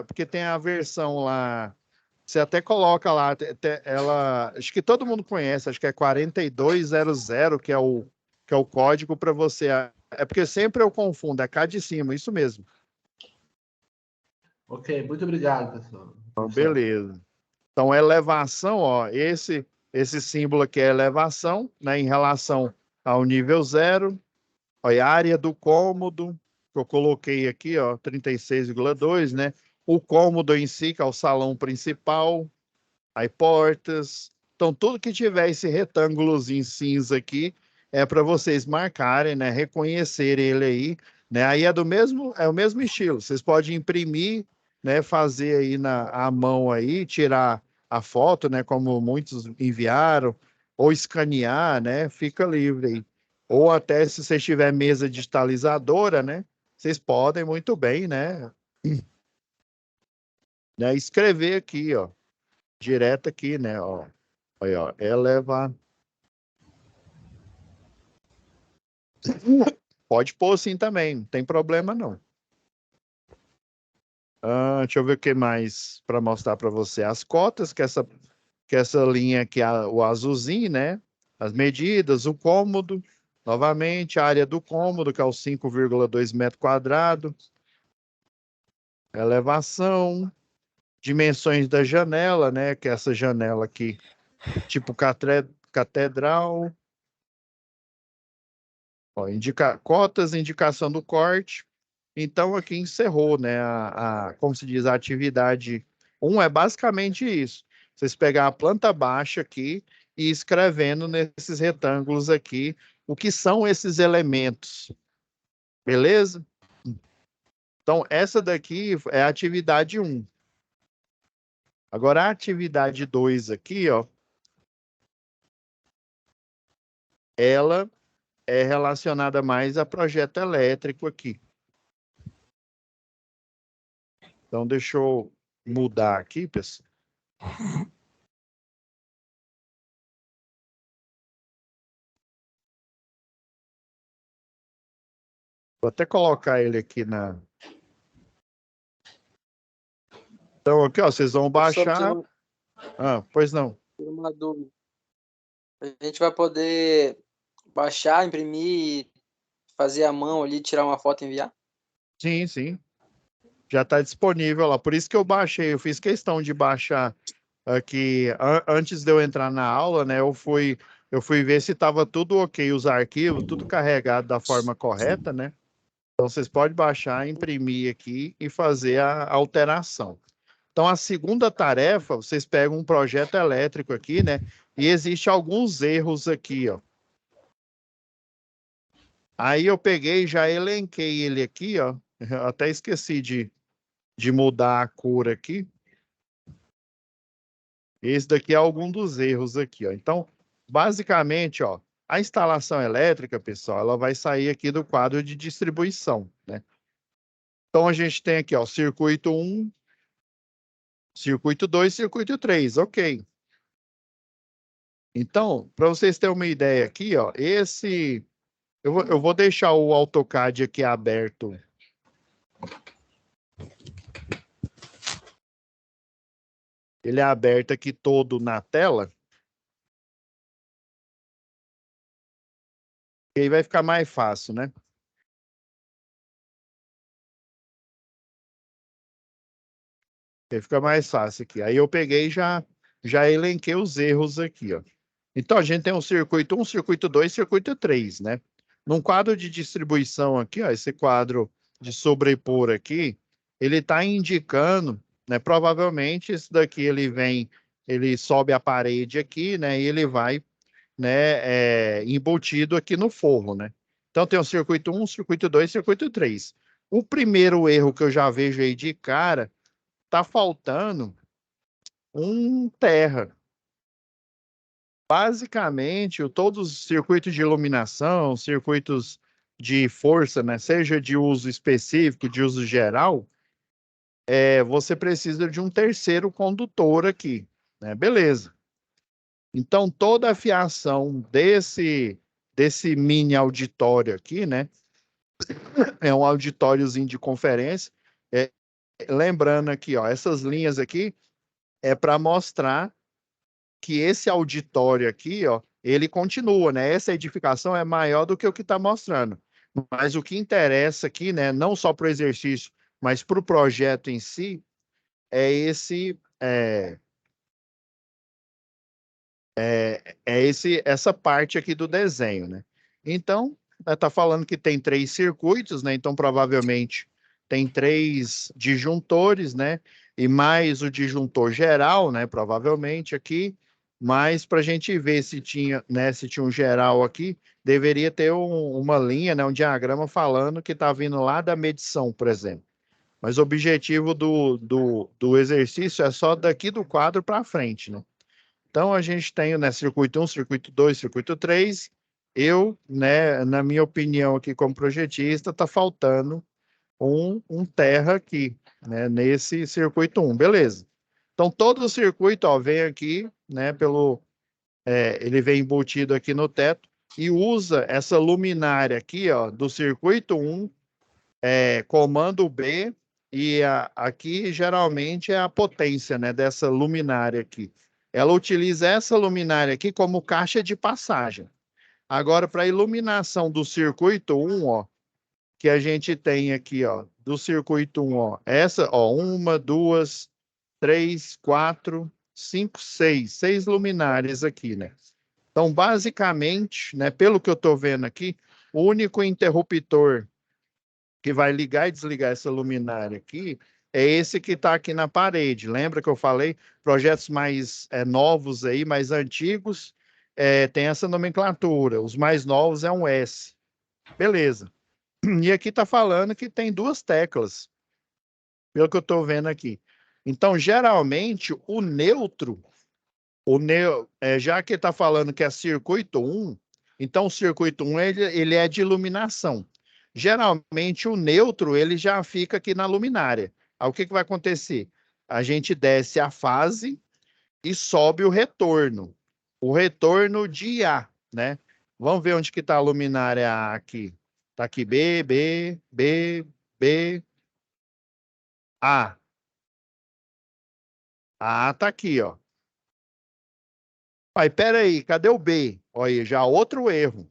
Porque tem a versão lá. Você até coloca lá, ela, acho que todo mundo conhece, acho que é 4200, que é o código para você. É porque sempre eu confundo, é CAD Simo, isso mesmo. Ok, muito obrigado, Então, professor. beleza. Então, elevação, ó, esse símbolo aqui é elevação, né, em relação ao nível 0. Olha, a área do cômodo, que eu coloquei aqui, ó, 36,2, né? o cômodo em si, que é o salão principal, aí portas. Então, tudo que tiver esse retângulozinho cinza aqui é para vocês marcarem, né? Reconhecerem ele aí, né? Aí é o mesmo estilo. Vocês podem imprimir, né? Fazer aí à mão aí, tirar a foto, né? Como muitos enviaram, ou escanear, né? Fica livre aí. Ou até se vocês tiver mesa digitalizadora, né? Vocês podem muito bem, né? Escrever aqui, ó, direto aqui, né? Ó, aí, ó, eleva. Pode pôr sim também, não tem problema não. Deixa eu ver o que mais para mostrar para você. As cotas, que essa linha aqui, o azulzinho, né? As medidas, o cômodo, novamente, a área do cômodo, que é os 5,2 metros quadrados. Elevação, dimensões da janela, né? Que é essa janela aqui, tipo catedral. Ó, cotas, indicação do corte. Então, aqui encerrou, né? Como se diz, a atividade 1 é basicamente isso. Vocês pegar a planta baixa aqui e ir escrevendo nesses retângulos aqui o que são esses elementos. Beleza? Então, essa daqui é a atividade 1. Agora, a atividade 2 aqui, ó, ela é relacionada mais a projeto elétrico aqui. Então, deixa eu mudar aqui, pessoal. Vou até colocar ele aqui na... Então, aqui, ó, vocês vão baixar... pois não. Uma dúvida. A gente vai poder baixar, imprimir, fazer à mão ali, tirar uma foto e enviar? Sim, sim. Já está disponível lá. Por isso que eu baixei. Eu fiz questão de baixar aqui antes de eu entrar na aula, né? Eu fui ver se estava tudo ok, os arquivos, tudo carregado da forma correta, né? Então vocês podem baixar, imprimir aqui e fazer a alteração. Então a segunda tarefa, vocês pegam um projeto elétrico aqui, né? E existe alguns erros aqui, ó. Aí eu peguei, já elenquei ele aqui, ó. Eu até esqueci de mudar a cor aqui. Esse daqui é algum dos erros aqui, ó. Então, basicamente, ó, a instalação elétrica, pessoal, ela vai sair aqui do quadro de distribuição, né? Então, a gente tem aqui, ó, circuito 1, circuito 2, circuito 3, ok. Então, para vocês terem uma ideia aqui, ó, eu vou deixar o AutoCAD aqui aberto. Ele é aberto aqui todo na tela. E aí vai ficar mais fácil, né? Aí fica mais fácil aqui. Aí eu peguei e já elenquei os erros aqui, ó. Então, a gente tem um circuito 1, circuito 2, circuito 3, né? Num quadro de distribuição aqui, ó, esse quadro de sobrepor aqui, ele está indicando, né? Provavelmente, esse daqui ele sobe a parede aqui, né? E ele vai, né, embutido aqui no forro, né? Então, tem o circuito 1, circuito 2, circuito 3. O primeiro erro que eu já vejo aí de cara, tá faltando um terra. Basicamente, todos os circuitos de iluminação, circuitos de força, né, seja de uso específico, de uso geral, você precisa de um terceiro condutor aqui, né? Beleza. Então, toda a fiação desse mini auditório aqui, né, é um auditóriozinho de conferência. Lembrando aqui, ó, essas linhas aqui é para mostrar que esse auditório aqui, ó, ele continua, né? Essa edificação é maior do que o que está mostrando. Mas o que interessa aqui, né, não só para o exercício, mas para o projeto em si, é essa parte aqui do desenho, né? Então, está falando que tem 3 circuitos, né? Então, provavelmente, tem 3 disjuntores, né? E mais o disjuntor geral, né? Provavelmente aqui. Mas para a gente ver se tinha, né? Se tinha um geral aqui, deveria ter uma linha, né? Um diagrama falando que está vindo lá da medição, por exemplo. Mas o objetivo do exercício é só daqui do quadro para frente, né? Então, a gente tem, né, circuito 1, circuito 2, circuito 3. Eu, né, na minha opinião aqui como projetista, está faltando um terra aqui, né, nesse circuito 1, beleza. Então, todo o circuito, ó, vem aqui, né, ele vem embutido aqui no teto e usa essa luminária aqui, ó, do circuito 1, comando B, e aqui geralmente é a potência, né, dessa luminária aqui. Ela utiliza essa luminária aqui como caixa de passagem. Agora, para a iluminação do circuito 1, ó, que a gente tem aqui, ó, do circuito 1, ó, essa, ó, 1, 2, 3, 4, 5, 6, 6 luminárias aqui, né? Então, basicamente, né, pelo que eu estou vendo aqui, o único interruptor que vai ligar e desligar essa luminária aqui é esse que está aqui na parede. Lembra que eu falei? Projetos mais novos aí, mais antigos, tem essa nomenclatura. Os mais novos é um S. Beleza. E aqui está falando que tem 2 teclas, pelo que eu estou vendo aqui. Então, geralmente, já que está falando que é circuito 1, então o circuito 1 ele é de iluminação. Geralmente o neutro ele já fica aqui na luminária. Aí o que vai acontecer? A gente desce a fase e sobe o retorno. O retorno de A, né? Vamos ver onde que está a luminária A aqui. Está aqui B, B, B, B, A. A está aqui, ó. Pai, peraí, cadê o B? Olha aí, já outro erro.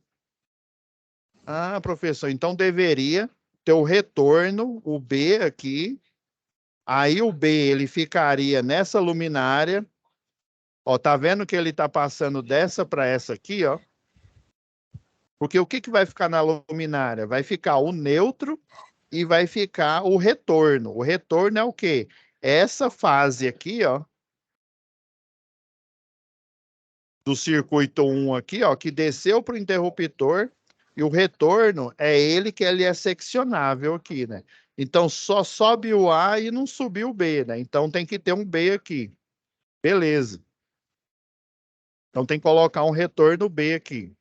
Ah, professor, então deveria ter o retorno, o B aqui. Aí o B, ele ficaria nessa luminária. Ó, tá vendo que ele tá passando dessa para essa aqui, ó? Porque o que vai ficar na luminária? Vai ficar o neutro e vai ficar o retorno. O retorno é o quê? Essa fase aqui, ó, do circuito 1 aqui, ó, que desceu para o interruptor, e o retorno é ele é seccionável aqui, né? Então, só sobe o A e não subiu o B, né? Então, tem que ter um B aqui. Beleza. Então, tem que colocar um retorno B aqui.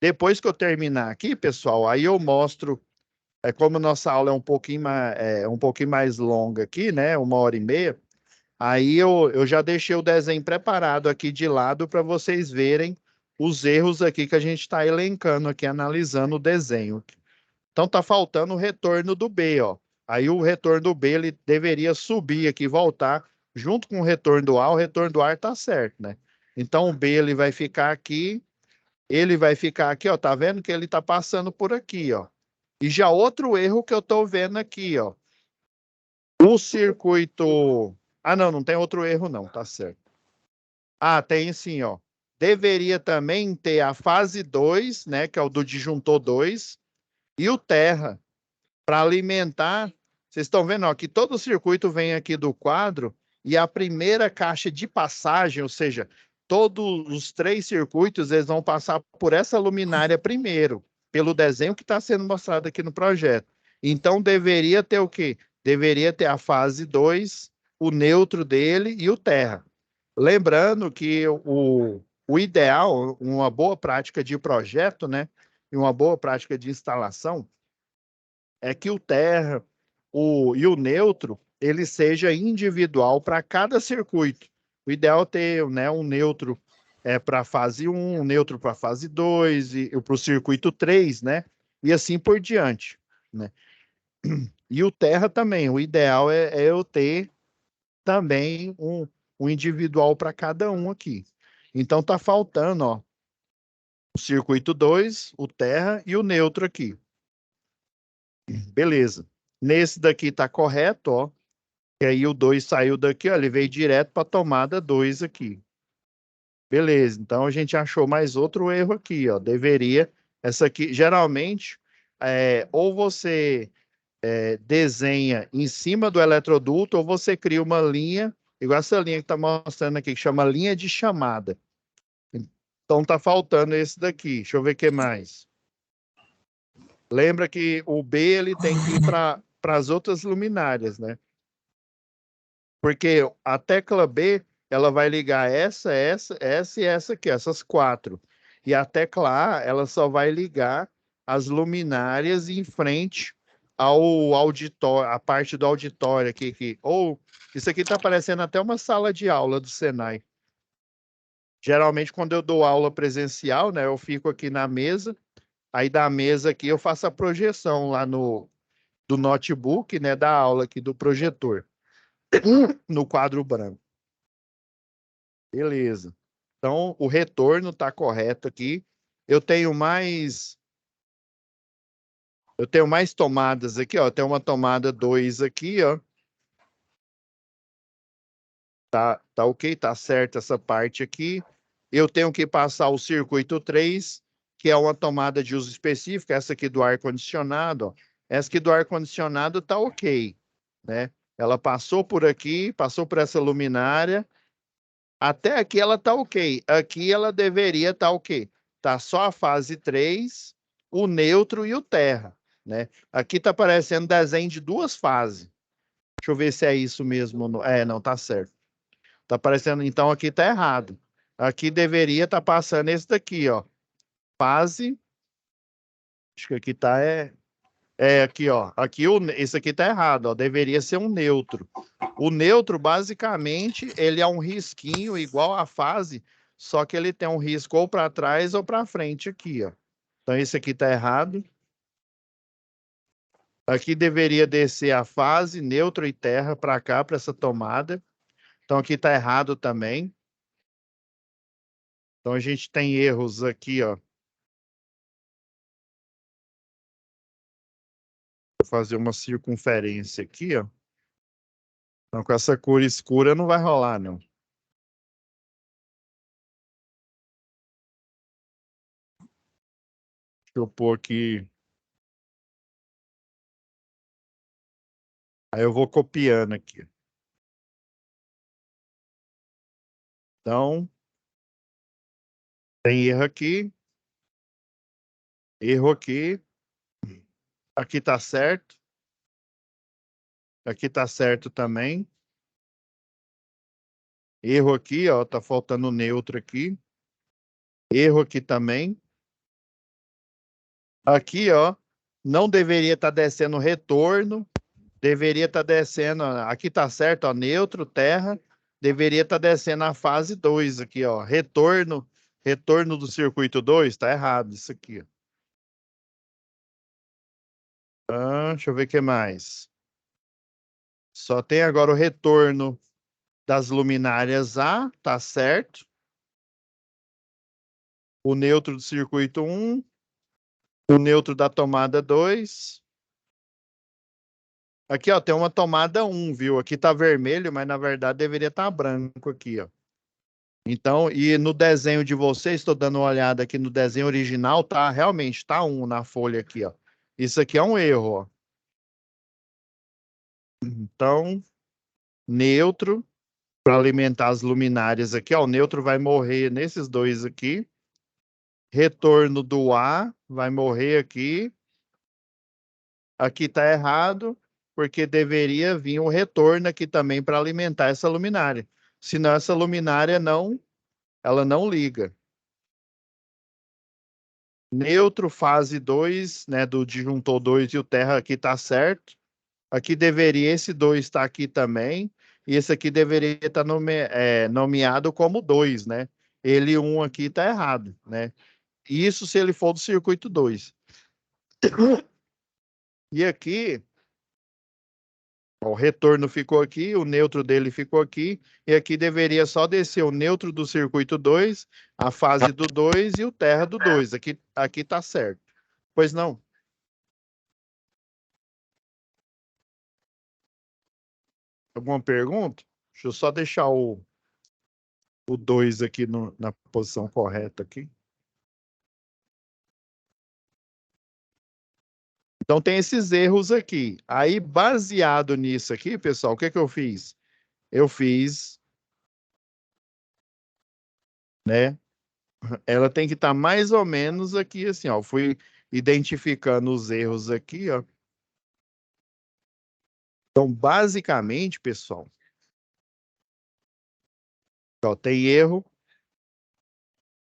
Depois que eu terminar aqui, pessoal, aí eu mostro, como nossa aula é um pouquinho mais longa aqui, né? 1h30, aí eu já deixei o desenho preparado aqui de lado para vocês verem os erros aqui que a gente está elencando aqui, analisando o desenho. Então, tá faltando o retorno do B, ó. Aí o retorno do B, ele deveria subir aqui, voltar, junto com o retorno do A, o retorno do A está certo, né? Então, o B, ele vai ficar aqui, ó, tá vendo que ele tá passando por aqui, ó. E já outro erro que eu tô vendo aqui, ó. O circuito... Ah, não tem outro erro não, tá certo. Ah, tem sim, ó. Deveria também ter a fase 2, né, que é o do disjuntor 2, e o terra, para alimentar. Vocês estão vendo, ó, que todo o circuito vem aqui do quadro, e a primeira caixa de passagem, ou seja, todos os 3 circuitos, eles vão passar por essa luminária primeiro, pelo desenho que está sendo mostrado aqui no projeto. Então, deveria ter o quê? Deveria ter a fase 2, o neutro dele e o terra. Lembrando que o ideal, uma boa prática de projeto, né, e uma boa prática de instalação, é que o terra e o neutro, ele seja individual para cada circuito. O ideal é ter, né, um neutro para a fase 1, um neutro para a fase 2, e para o circuito 3, né? E assim por diante, né? E o terra também, o ideal é eu ter também um individual para cada um aqui. Então tá faltando, ó, o circuito 2, o terra e o neutro aqui. Beleza. Nesse daqui tá correto, ó. E aí o 2 saiu daqui, ó, ele veio direto para a tomada 2 aqui. Beleza, então a gente achou mais outro erro aqui, ó. Deveria, essa aqui, geralmente, ou você desenha em cima do eletroduto ou você cria uma linha, igual essa linha que está mostrando aqui, que chama linha de chamada. Então tá faltando esse daqui. Deixa eu ver o que mais. Lembra que o B ele tem que ir para as outras luminárias, né? Porque a tecla B ela vai ligar essa e essa aqui, essas 4. E a tecla A ela só vai ligar as luminárias em frente ao auditório, a parte do auditório aqui. Ou isso aqui está parecendo até uma sala de aula do Senai. Geralmente, quando eu dou aula presencial, né, eu fico aqui na mesa, aí da mesa aqui eu faço a projeção lá do notebook, né, da aula aqui do projetor, no quadro branco. Beleza. Então, o retorno está correto aqui. Eu tenho mais tomadas aqui, ó. Tem uma tomada 2 aqui, ó. Tá ok, tá certo essa parte aqui. Eu tenho que passar o circuito 3, que é uma tomada de uso específico, essa aqui do ar-condicionado, ó. Essa aqui do ar-condicionado tá ok, né? Ela passou por aqui, passou por essa luminária, até aqui ela tá ok. Aqui ela deveria estar ok. Tá só a fase 3, o neutro e o terra, né? Aqui tá aparecendo desenho de 2 fases. Deixa eu ver se é isso mesmo. Não, tá certo. Tá aparecendo, então aqui tá errado. Aqui deveria estar passando esse daqui, ó. Fase. Acho que aqui tá aqui, ó. Aqui esse aqui tá errado, ó. Deveria ser um neutro. O neutro, basicamente, ele é um risquinho igual à fase, só que ele tem um risco ou para trás ou para frente aqui, ó. Então esse aqui tá errado. Aqui deveria descer a fase, neutro e terra para cá, para essa tomada. Então aqui tá errado também. Então a gente tem erros aqui, ó. Vou fazer uma circunferência aqui, ó. Então com essa cor escura não vai rolar, não. Deixa eu pôr aqui. Aí eu vou copiando aqui. Então, tem erro aqui. Erro aqui. Aqui tá certo. Aqui tá certo também. Erro aqui, ó. Tá faltando neutro aqui. Erro aqui também. Aqui, ó. Não deveria estar descendo retorno. Deveria estar descendo. Aqui tá certo, ó. Neutro, terra. Deveria estar descendo a fase 2 aqui, ó. Retorno. Retorno do circuito 2. Tá errado isso aqui, ó. Deixa eu ver o que mais. Só tem agora o retorno das luminárias A, tá certo. O neutro do circuito 1. O neutro da tomada 2. Aqui, ó, tem uma tomada 1, viu? Aqui tá vermelho, mas na verdade deveria estar branco aqui, ó. Então, e no desenho de vocês, estou dando uma olhada aqui no desenho original, tá? Realmente, tá 1 na folha aqui, ó. Isso aqui é um erro, ó. Então, neutro, para alimentar as luminárias aqui, ó. O neutro vai morrer nesses dois aqui. Retorno do A vai morrer aqui. Aqui está errado, porque deveria vir um retorno aqui também para alimentar essa luminária. Senão essa luminária ela não liga. Neutro, fase 2, né, do disjuntor 2 e o terra aqui está certo. Aqui deveria esse 2 estar aqui também. E esse aqui deveria estar nomeado como 2, né? Ele 1 aqui está errado, né? Isso se ele for do circuito 2. E aqui, ó, o retorno ficou aqui, o neutro dele ficou aqui, e aqui deveria só descer o neutro do circuito 2, a fase do 2 e o terra do 2. Aqui tá certo. Pois não? Alguma pergunta? Deixa eu só deixar o 2 aqui na posição correta aqui. Então tem esses erros aqui. Aí, baseado nisso aqui, pessoal, o que que eu fiz? Eu fiz, né? Ela tem que estar mais ou menos aqui, assim, ó. Fui identificando os erros aqui, ó. Então, basicamente, pessoal, ó, tem erro.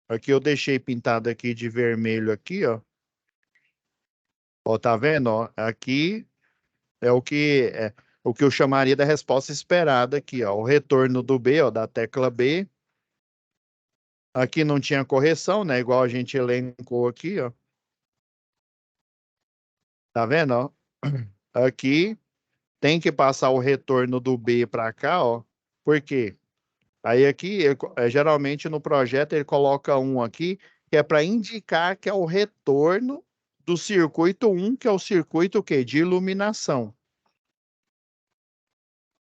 Aqui eu deixei pintado aqui de vermelho aqui, ó. Ó, tá vendo, ó? Aqui é o que eu chamaria da resposta esperada aqui, ó. O retorno do B, ó, da tecla B. Aqui não tinha correção, né? Igual a gente elencou aqui, ó. Tá vendo, ó? Aqui tem que passar o retorno do B para cá, ó. Por quê? Aí aqui, geralmente no projeto ele coloca um aqui, que é para indicar que é o retorno do circuito 1, que é o circuito o quê? De iluminação.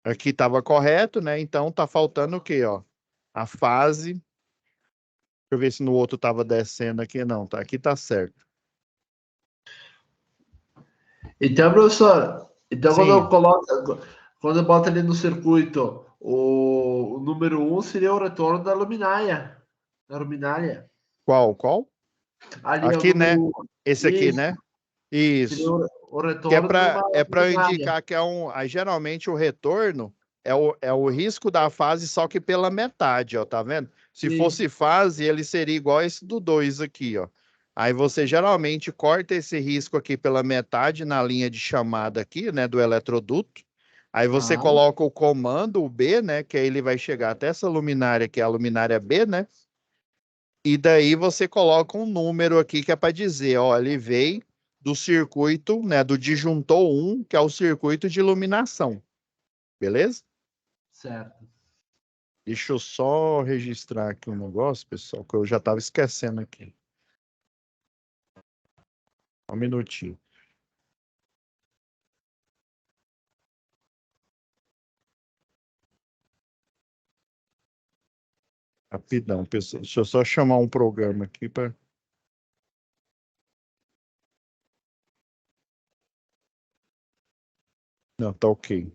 Aqui estava correto, né? Então tá faltando o quê, ó? A fase. Deixa eu ver se no outro estava descendo aqui. Não, tá. Aqui tá certo. Então, professor, então quando eu Sim. coloco, quando eu boto ali no circuito, o número 1 seria o retorno da luminária. Da luminária. Qual? Qual? Ali é o Aqui, né? número. Esse aqui, Isso, né? seria Isso. o Que é retorno de para uma luminária. indicar que é um. Aí, geralmente o retorno é o risco da fase, só que pela metade, ó, tá vendo? Se Sim. fosse fase, ele seria igual esse do 2 aqui, ó. Aí você geralmente corta esse risco aqui pela metade na linha de chamada aqui, né, do eletroduto. Aí você Aham. coloca o comando, o B, né, que aí ele vai chegar até essa luminária, que é a luminária B, né? E daí você coloca um número aqui que é para dizer, ó, ele veio do circuito, né, do disjuntor 1, que é o circuito de iluminação. Beleza? Certo. Deixa eu só registrar aqui um negócio, pessoal, que eu já estava esquecendo aqui. Um minutinho. Rapidão, pessoal. Deixa eu só chamar um programa aqui para. Não, tá ok.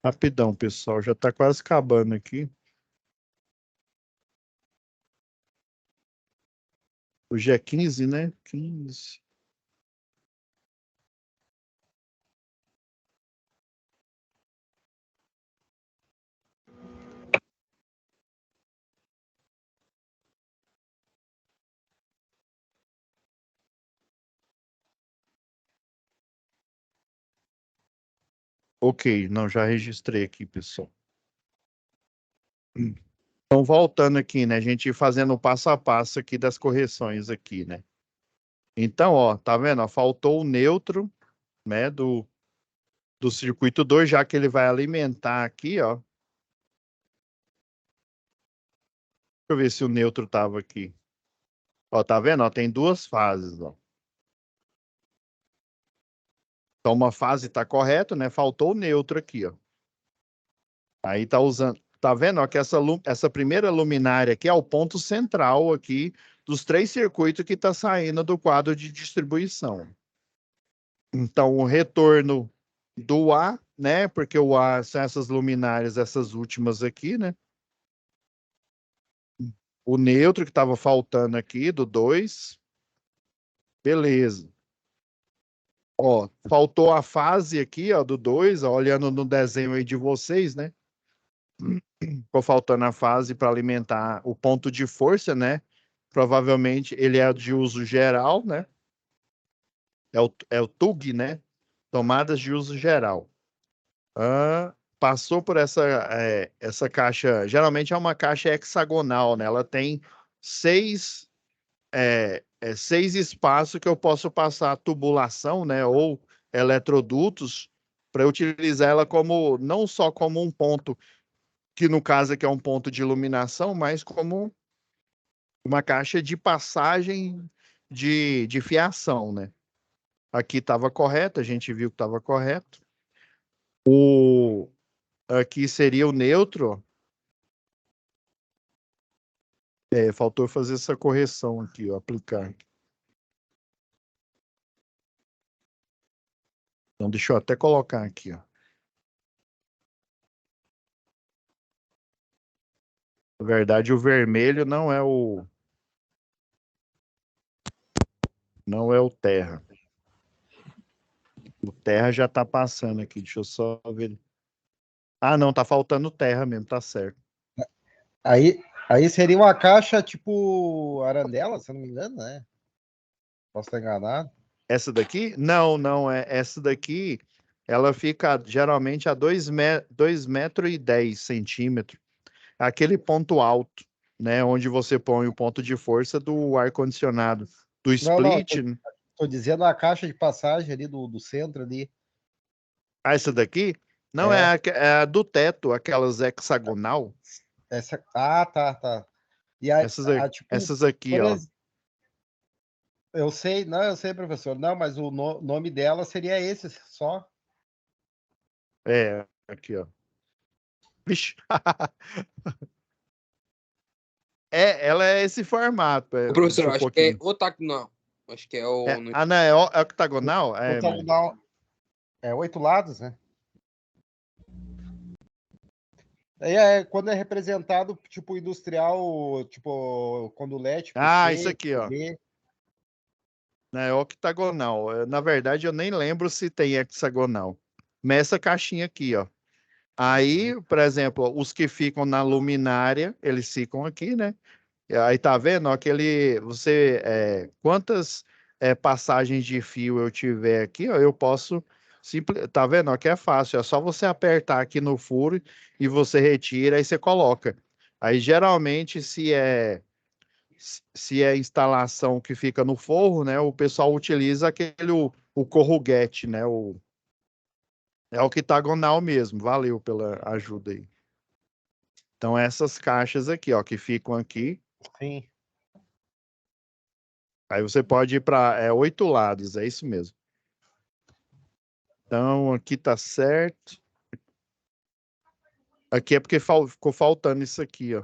Rapidão, pessoal. Já está quase acabando aqui. Hoje é 15, né? 15. Ok, não, já registrei aqui, pessoal. Então, voltando aqui, né? A gente fazendo o passo a passo aqui das correções aqui, né? Então, ó, tá vendo? Ó, faltou o neutro, né? Do circuito 2, já que ele vai alimentar aqui, ó. Deixa eu ver se o neutro tava aqui. Ó, tá vendo? Ó, tem duas fases, ó. Então, uma fase tá correta, né? Faltou o neutro aqui, ó. Aí tá usando. Tá vendo? Ó, que essa primeira luminária aqui é o ponto central aqui dos três circuitos que tá saindo do quadro de distribuição. Então, o retorno do A, né? Porque o A são essas luminárias, essas últimas aqui, né? O neutro que estava faltando aqui, do 2. Beleza. Ó, faltou a fase aqui, ó, do 2, ó, olhando no desenho aí de vocês, né? Ficou faltando a fase para alimentar o ponto de força, né? Provavelmente ele é de uso geral, né? É o TUG, né? Tomadas de uso geral. Passou por essa caixa. Geralmente é uma caixa hexagonal, né? Ela tem seis espaços que eu posso passar a tubulação, né? Ou eletrodutos para utilizar ela como não só como um ponto, que no caso aqui é um ponto de iluminação, mas como uma caixa de passagem de fiação, né? Aqui estava correto, a gente viu que estava correto. Aqui seria o neutro. Faltou fazer essa correção aqui, ó, aplicar. Então, deixa eu até colocar aqui, ó. Na verdade, o vermelho não é o terra. O terra já tá passando aqui. Deixa eu só ver. Ah, não, tá faltando terra mesmo, tá certo. Aí seria uma caixa tipo Arandela, se eu não me engano, né? Posso estar enganado. Essa daqui? Não, essa daqui, ela fica geralmente a 2,10 metros. Aquele ponto alto, né? Onde você põe o ponto de força do ar-condicionado. Do Não, split. tô dizendo a caixa de passagem ali do centro ali. Ah, essa daqui? Não, É. é a do teto, aquelas hexagonal. Tá. E tipo, Essas aqui, por ó. exemplo, eu sei, professor. Não, mas o nome dela seria esse só. É, aqui, ó. Vixe. Ela é esse formato. Ô, professor, Deixa um acho que é pouquinho. octagonal. Acho que é o. Não, é octagonal? O hexagonal é 8 lados, né? Quando é representado, tipo, industrial, tipo, condulete, tipo Isso C, aqui, ó. B. É octagonal. Na verdade, eu nem lembro se tem hexagonal. Mas essa caixinha aqui, ó. Aí, por exemplo, os que ficam na luminária, eles ficam aqui, né? E aí tá vendo? Quantas passagens de fio eu tiver aqui, ó, eu posso tá vendo? Aqui é fácil, é só você apertar aqui no furo e você retira e você coloca. Aí geralmente se é instalação que fica no forro, né, o pessoal utiliza o corruguete, né, é o octagonal mesmo. Valeu pela ajuda aí. Então essas caixas aqui, ó, que ficam aqui. Sim. Aí você pode ir para 8 lados, é isso mesmo. Então, aqui tá certo. Aqui é porque ficou faltando isso aqui, ó.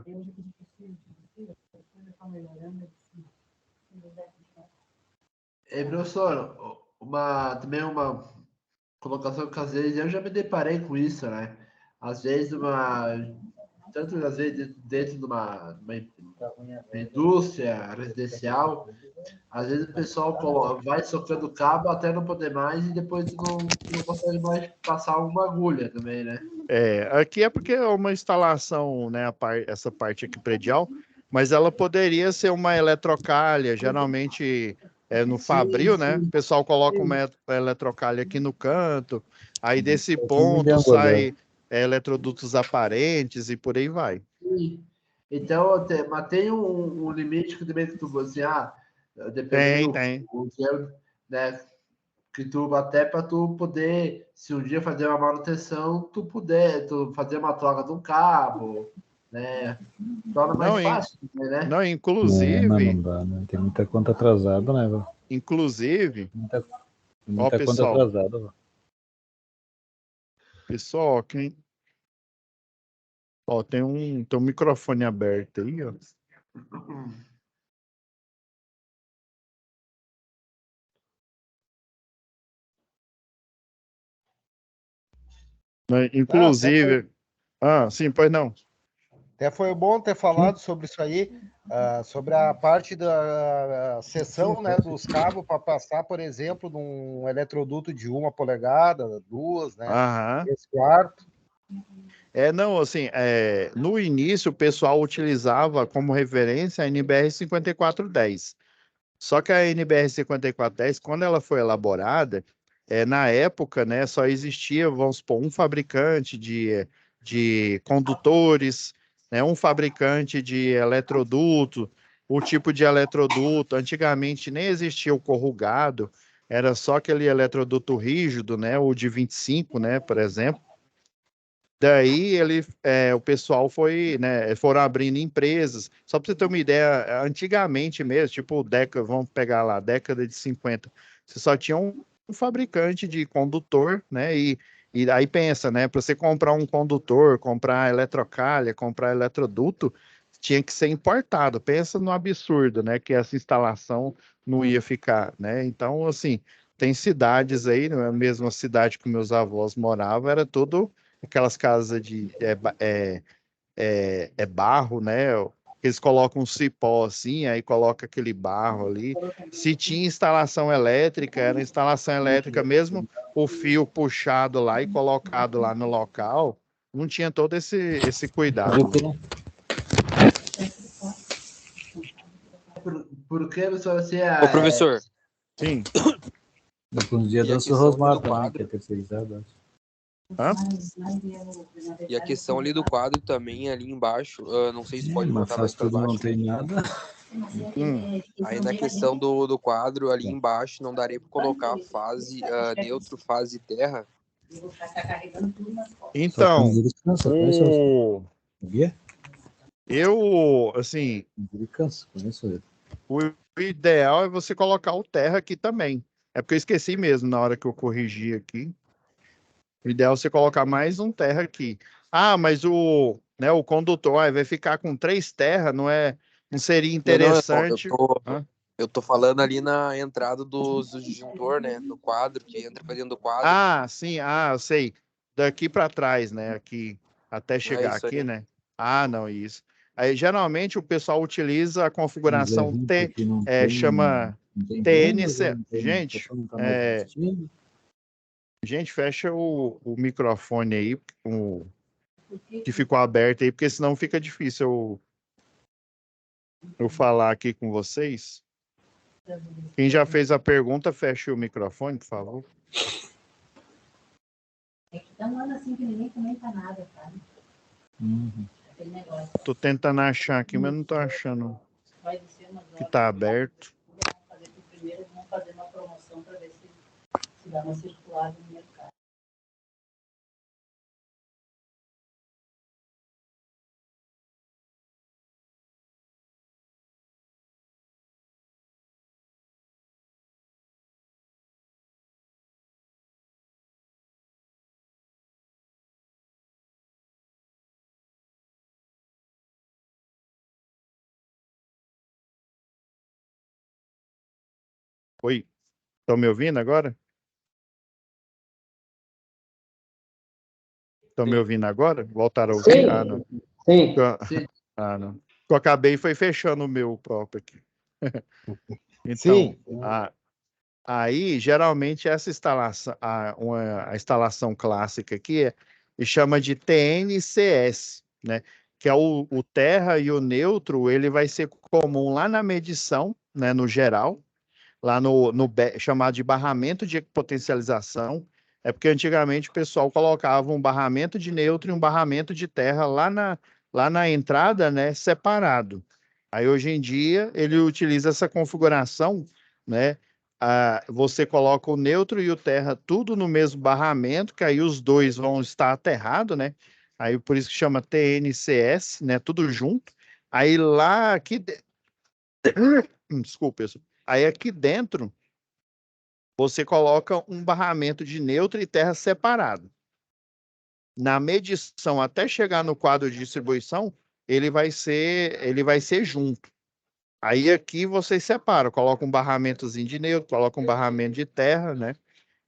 Professor, também uma colocação que às vezes eu já me deparei com isso, né? Às vezes tanto às vezes dentro de uma indústria residencial, às vezes o pessoal vai socando cabo até não poder mais e depois não consegue mais passar uma agulha também, né? Aqui é porque é uma instalação, né, essa parte aqui predial, mas ela poderia ser uma eletrocalha, geralmente no Fabril, né? O pessoal coloca uma eletrocalha aqui no canto, aí desse ponto sai eletrodutos aparentes e por aí vai. Sim. Então, mas tem um limite que também que tu você, dependendo Tem. do dinheiro, né? Que tu até para tu poder, se um dia fazer uma manutenção, tu fazer uma troca de um cabo, né? Torna mais Não, fácil, né? não, Mas inclusive, não dá, né? Tem muita conta atrasada, né, velho? ó, Muita conta pessoal, atrasada, velho. pessoal, ó, tem um microfone aberto aí, ó. Inclusive, sim, pois não. Até foi bom ter falado sobre isso aí, sobre a parte da seção, né, dos cabos para passar, por exemplo, num eletroduto de 1 polegada, 2, né, Aham. 3/4. Não, assim, no início o pessoal utilizava como referência a NBR 5410. Só que a NBR 5410, quando ela foi elaborada, na época, né, só existia, vamos supor, um fabricante de condutores, né, um fabricante de eletroduto, o tipo de eletroduto. Antigamente nem existia o corrugado, era só aquele eletroduto rígido, né, o de 25, né, por exemplo. Daí o pessoal foram abrindo empresas. Só para você ter uma ideia, antigamente mesmo, tipo vamos pegar lá, década de 50, você só tinha um fabricante de condutor, né? E aí pensa, né? Para você comprar um condutor, comprar eletrocalha, comprar eletroduto, tinha que ser importado. Pensa no absurdo, né? Que essa instalação não ia ficar, né? Então, assim, tem cidades aí, não é a mesma cidade que meus avós moravam, era tudo aquelas casas de barro, né? Eles colocam um cipó assim, aí coloca aquele barro ali. Se tinha instalação elétrica, era instalação elétrica mesmo, o fio puxado lá e colocado lá no local, não tinha todo esse cuidado. Por que você Ô, professor, Sim. Daqui uns dias E a dá o seu questão Rosmar do também, quadro? que é terceirizado, acho. Hã? e a questão ali do quadro também, ali embaixo, não sei se pode Mas botar mais faz para tudo, não baixo. tem nada. Aí na questão do quadro ali embaixo, não daria para colocar fase neutro, fase terra. Então, Ele cansa, conhece o... Sabia? eu, assim, Ele cansa, conheço ele. o ideal é você colocar o terra aqui também. É porque eu esqueci mesmo na hora que eu corrigi aqui. O ideal é você colocar mais um terra aqui. Ah, mas o condutor vai ficar com 3 terra, não seria Não, interessante. Hã? eu tô falando ali na entrada do disjuntor, né? No quadro, que entra pra dentro do quadro. Ah, sim, eu sei. Daqui para trás, né? Aqui, até chegar isso aqui, aí. né? Ah, não, isso. Aí, geralmente, o pessoal utiliza a Mas é configuração ruim T, porque não tem, chama não tem venda, TNC. não tem, Gente, não tá mais existindo. gente, fecha o microfone aí, que ficou aberto aí, porque senão fica difícil eu falar aqui com vocês. Quem já fez a pergunta, feche o microfone, por favor. É que tá um ano assim que ninguém comenta nada, sabe? Aquele negócio. Tô tentando achar aqui, mas não tô achando Vai descer umas que horas. tá aberto. Vamos fazer por primeiro, vamos fazer uma promoção para ver se dá uma circulada no mercado. Oi, estão me ouvindo agora? Estão me ouvindo agora? Voltaram a ouvir? Ah, não. Sim. Ah, não. Eu acabei foi fechando o meu próprio aqui. Então, Sim. aí, geralmente, essa instalação, a instalação clássica aqui e chama de TNCS, né? Que é o terra e o neutro, ele vai ser comum lá na medição, né? No geral, lá chamado de barramento de potencialização. É porque antigamente o pessoal colocava um barramento de neutro e um barramento de terra lá na entrada, né? Separado. Aí hoje em dia ele utiliza essa configuração, né? Você coloca o neutro e o terra tudo no mesmo barramento, que aí os dois vão estar aterrados, né? Aí por isso que chama TNCS, né? Tudo junto. Aí lá aqui, desculpa, pessoal. Aí aqui dentro você coloca um barramento de neutro e terra separado. Na medição até chegar no quadro de distribuição, ele vai ser junto. Aí aqui vocês separam, coloca um barramentozinho de neutro, coloca um barramento de terra, né?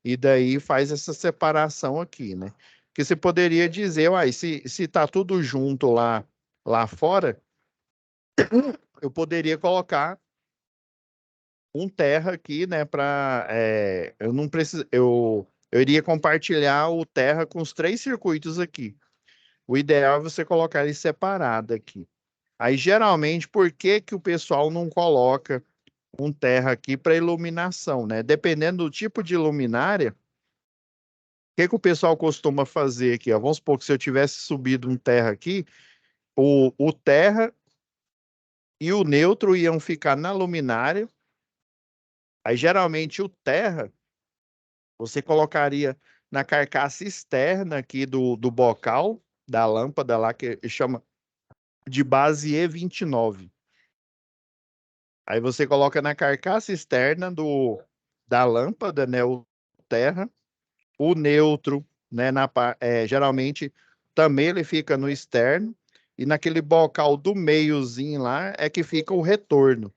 E daí faz essa separação aqui, né? Que você poderia dizer, uai, se tá tudo junto lá fora, eu poderia colocar um terra aqui, né? Eu não preciso, eu iria compartilhar o terra com os 3 circuitos aqui. O ideal é você colocar ele separado aqui. Aí, geralmente, por que que o pessoal não coloca um terra aqui para iluminação, né? Dependendo do tipo de luminária, o que que o pessoal costuma fazer aqui? Ó? Vamos supor que se eu tivesse subido um terra aqui, o terra e o neutro iam ficar na luminária. Aí, geralmente, o terra você colocaria na carcaça externa aqui do bocal da lâmpada lá, que chama de base E29. Aí você coloca na carcaça externa da lâmpada, né, o terra, o neutro, né, geralmente também ele fica no externo, e naquele bocal do meiozinho lá é que fica o retorno.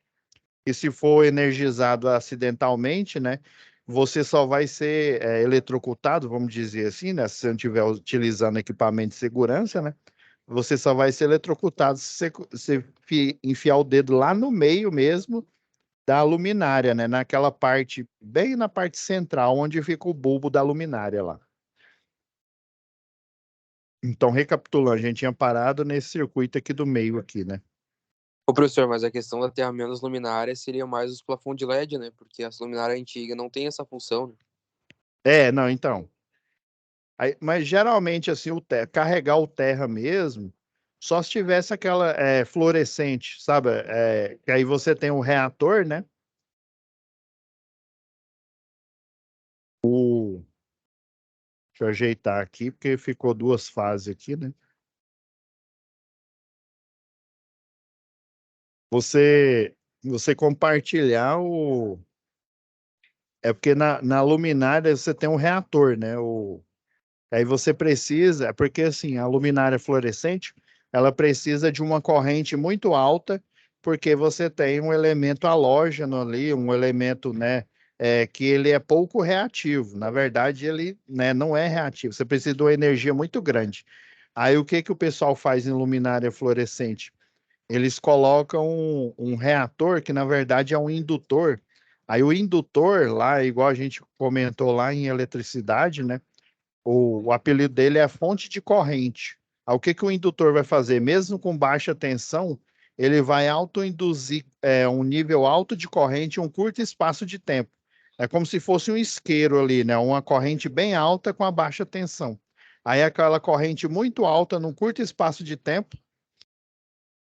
E se for energizado acidentalmente, né, você só vai ser eletrocutado, vamos dizer assim, né? Se você não estiver utilizando equipamento de segurança, né? Você só vai ser eletrocutado se você enfiar o dedo lá no meio mesmo da luminária, né? Naquela parte, bem na parte central, onde fica o bulbo da luminária lá. Então, recapitulando, a gente tinha parado nesse circuito aqui do meio aqui, né? Ô, professor, mas a questão da terra menos luminária seria mais os plafons de LED, né? Porque as luminárias antigas não tem essa função, né? Não, então. Mas geralmente, assim, carregar o terra mesmo, só se tivesse aquela fluorescente, sabe? Que aí você tem o reator, né? Deixa eu ajeitar aqui, porque ficou duas fases aqui, né? Você compartilhar o. É porque na luminária você tem um reator, né? Aí você precisa, porque assim, a luminária fluorescente, ela precisa de uma corrente muito alta, porque você tem um elemento halógeno ali, um elemento, né, que ele é pouco reativo. Na verdade, ele, né, não é reativo. Você precisa de uma energia muito grande. Aí o que que o pessoal faz em luminária fluorescente? Eles colocam um reator que, na verdade, é um indutor. Aí o indutor lá, igual a gente comentou lá em eletricidade, né? O apelido dele é fonte de corrente. Aí, o que que o indutor vai fazer? Mesmo com baixa tensão, ele vai autoinduzir um nível alto de corrente em um curto espaço de tempo. É como se fosse um isqueiro ali, né? Uma corrente bem alta com a baixa tensão. Aí aquela corrente muito alta num curto espaço de tempo,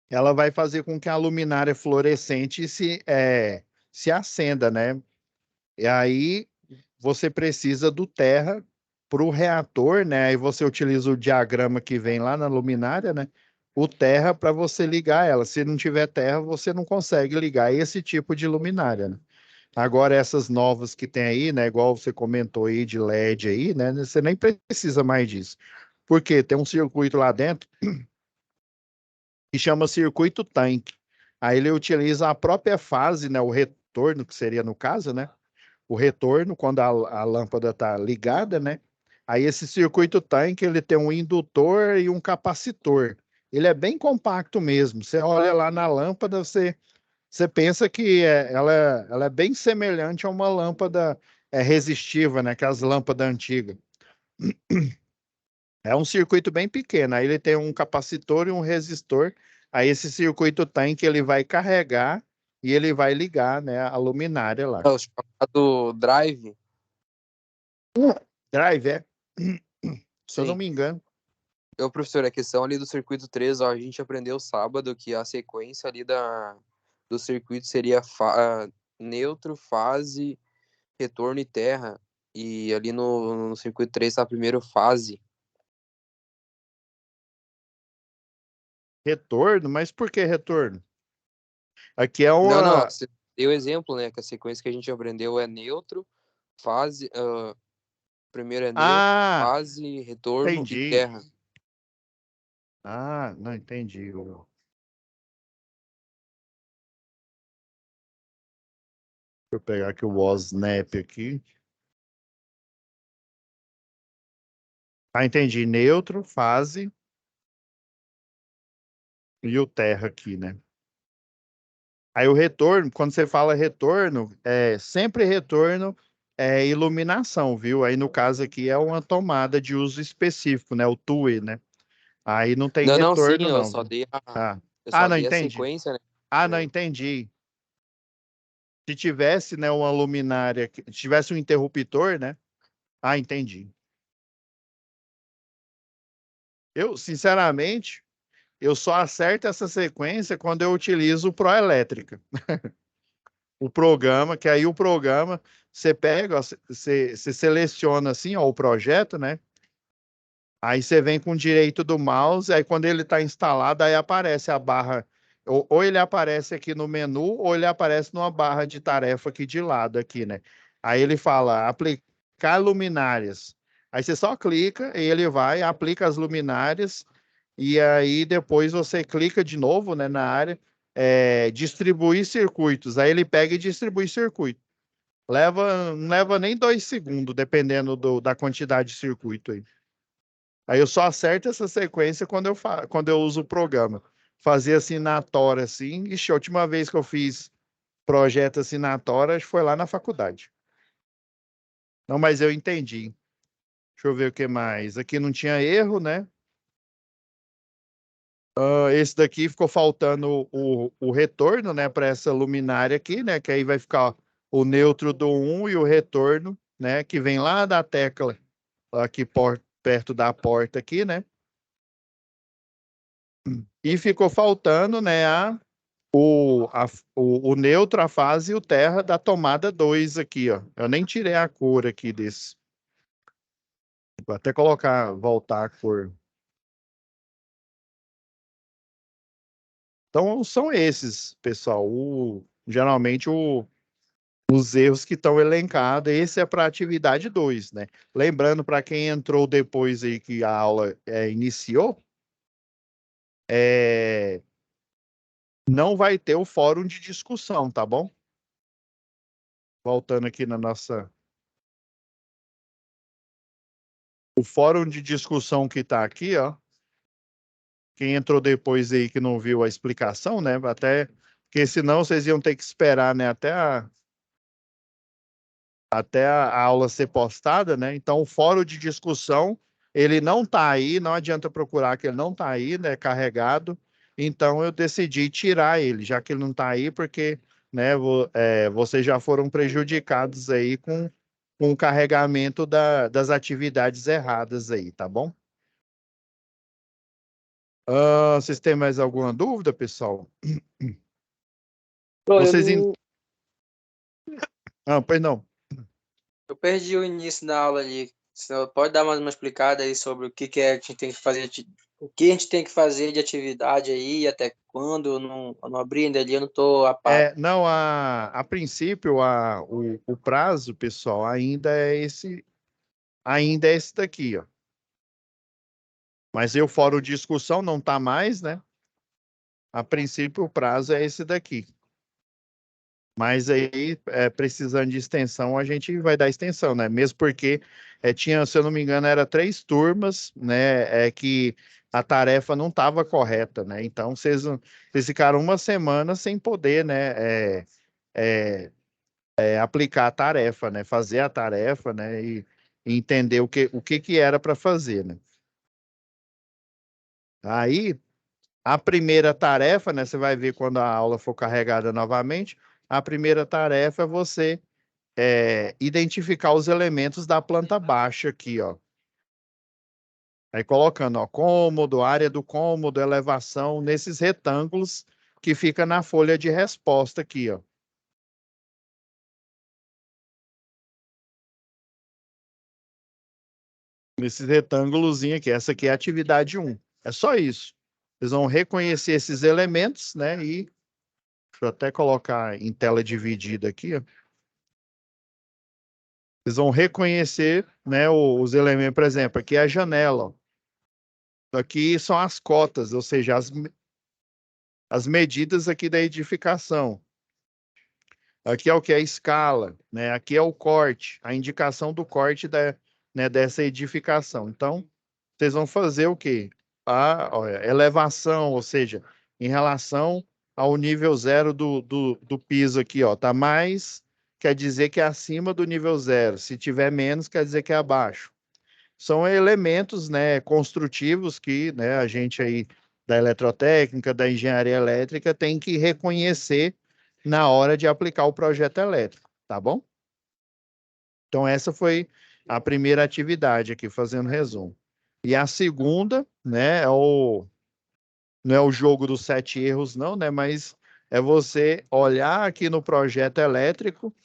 ela vai fazer com que a luminária fluorescente se acenda, né? E aí você precisa do terra para o reator, né? Aí você utiliza o diagrama que vem lá na luminária, né? O terra para você ligar ela. Se não tiver terra, você não consegue ligar esse tipo de luminária, né? Agora, essas novas que tem aí, né? Igual você comentou aí de LED aí, né? Você nem precisa mais disso. Porque tem um circuito lá dentro que chama circuito tanque. Aí ele utiliza a própria fase, né? O retorno, que seria no caso, né? O retorno, quando a lâmpada está ligada, né? Aí esse circuito tanque, ele tem um indutor e um capacitor. Ele é bem compacto mesmo. Você olha lá na lâmpada, você pensa que ela é bem semelhante a uma lâmpada resistiva, né? Que é as lâmpadas antigas. É um circuito bem pequeno. Aí ele tem um capacitor e um resistor. Aí esse circuito tanque, ele vai carregar e ele vai ligar, né, a luminária lá. É o chamado drive. Drive, se eu não Sim. me engano. Professor, a questão ali do circuito 3, ó, a gente aprendeu sábado que a sequência ali do circuito seria neutro, fase, retorno e terra. E ali no circuito 3 está a primeira fase. Retorno? Mas por que retorno? Aqui é Não, uma. você deu exemplo, né? Que a sequência que a gente aprendeu é neutro, fase. Primeiro é neutro, Ah, fase, retorno e entendi. terra. Ah, não entendi. Deixa eu pegar aqui o WhatsApp aqui. Ah, entendi. Neutro, fase e o terra aqui, né? Aí o retorno, quando você fala retorno, sempre retorno é iluminação, viu? Aí no caso aqui é uma tomada de uso específico, né? O TUE, né? Aí não tem Não, sim, retorno, eu não, só viu? dei Ah, eu ah, só não dei a entendi. sequência, né? Ah, não entendi. Se tivesse, né, uma luminária, se tivesse um interruptor, né? Ah, entendi. Eu, sinceramente, eu só acerto essa sequência quando eu utilizo o Proelétrica. O programa, que aí o programa, você pega, ó, você seleciona assim, ó, o projeto, né? Aí você vem com o direito do mouse, aí quando ele está instalado, aí aparece a barra, ou ele aparece aqui no menu, ou ele aparece numa barra de tarefa aqui de lado, aqui, né? Aí ele fala, aplicar luminárias. Aí você só clica e ele vai, aplica as luminárias, e aí depois você clica de novo, né, na área, distribuir circuitos. Aí ele pega e distribui circuito. Não leva nem 2 segundos, dependendo da quantidade de circuito aí. Aí eu só acerto essa sequência quando eu uso o programa. Fazer assinatória assim. Ixi, a última vez que eu fiz projeto assinatória acho que foi lá na faculdade. Não, mas eu entendi. Deixa eu ver o que mais. Aqui não tinha erro, né? Esse daqui ficou faltando o retorno, né, para essa luminária aqui, né, que aí vai ficar o neutro do 1 e o retorno, né, que vem lá da tecla aqui perto da porta aqui, né? E ficou faltando, né, o neutro, a fase e o terra da tomada 2 aqui, ó. Eu nem tirei a cor aqui desse. Vou até voltar a cor. Então, são esses, pessoal. Geralmente, os erros que estão elencados. Esse é para a atividade 2, né? Lembrando, para quem entrou depois aí que a aula iniciou, não vai ter o fórum de discussão, tá bom? Voltando aqui na nossa... O fórum de discussão que está aqui, ó. Quem entrou depois aí que não viu a explicação, né? Até... Porque senão vocês iam ter que esperar, né? Até a aula ser postada, né? Então, o fórum de discussão, ele não está aí, não adianta procurar que ele não está aí, né? Carregado. Então, eu decidi tirar ele, já que ele não está aí, porque, né, vocês já foram prejudicados aí com o carregamento das atividades erradas aí, tá bom? Vocês têm mais alguma dúvida, pessoal? Pô, Vocês... pois não. eu perdi o início da aula ali. Você pode dar mais uma explicada aí sobre o que que a gente tem que fazer, o que a gente tem que fazer de atividade aí, até quando? Eu não abri ainda ali, eu não estou a par. Não, a princípio, o prazo, pessoal, ainda é esse daqui, ó. Mas aí o fórum de discussão não está mais, né? A princípio, o prazo é esse daqui. Mas aí, precisando de extensão, a gente vai dar extensão, né? Mesmo porque tinha, se eu não me engano, era 3 turmas, né? Que a tarefa não estava correta, né? Então, vocês ficaram uma semana sem poder, né? Aplicar a tarefa, né? Fazer a tarefa, né? E entender o que era para fazer, né? Aí, a primeira tarefa, né? Você vai ver quando a aula for carregada novamente. A primeira tarefa é você identificar os elementos da planta baixa aqui, ó. Aí colocando, ó, cômodo, área do cômodo, elevação, nesses retângulos que fica na folha de resposta aqui, ó. Nesses retângulos aqui. Essa aqui é a atividade 1. É só isso. Vocês vão reconhecer esses elementos, né? E deixa eu até colocar em tela dividida aqui, ó. Vocês vão reconhecer, né, os elementos, por exemplo, aqui é a janela, ó. Aqui são as cotas, ou seja, as medidas aqui da edificação. Aqui é o que é a escala, né? Aqui é o corte, a indicação do corte né, dessa edificação. Então, vocês vão fazer o quê? Olha, elevação, ou seja, em relação ao nível 0 do piso aqui, ó, tá mais, quer dizer que é acima do nível 0. Se tiver menos, quer dizer que é abaixo. São elementos, né, construtivos que, né, a gente aí da eletrotécnica, da engenharia elétrica tem que reconhecer na hora de aplicar o projeto elétrico, tá bom? Então, essa foi a primeira atividade aqui, fazendo resumo. E a segunda, né, não é o jogo dos 7 erros, não, né, mas é você olhar aqui no projeto elétrico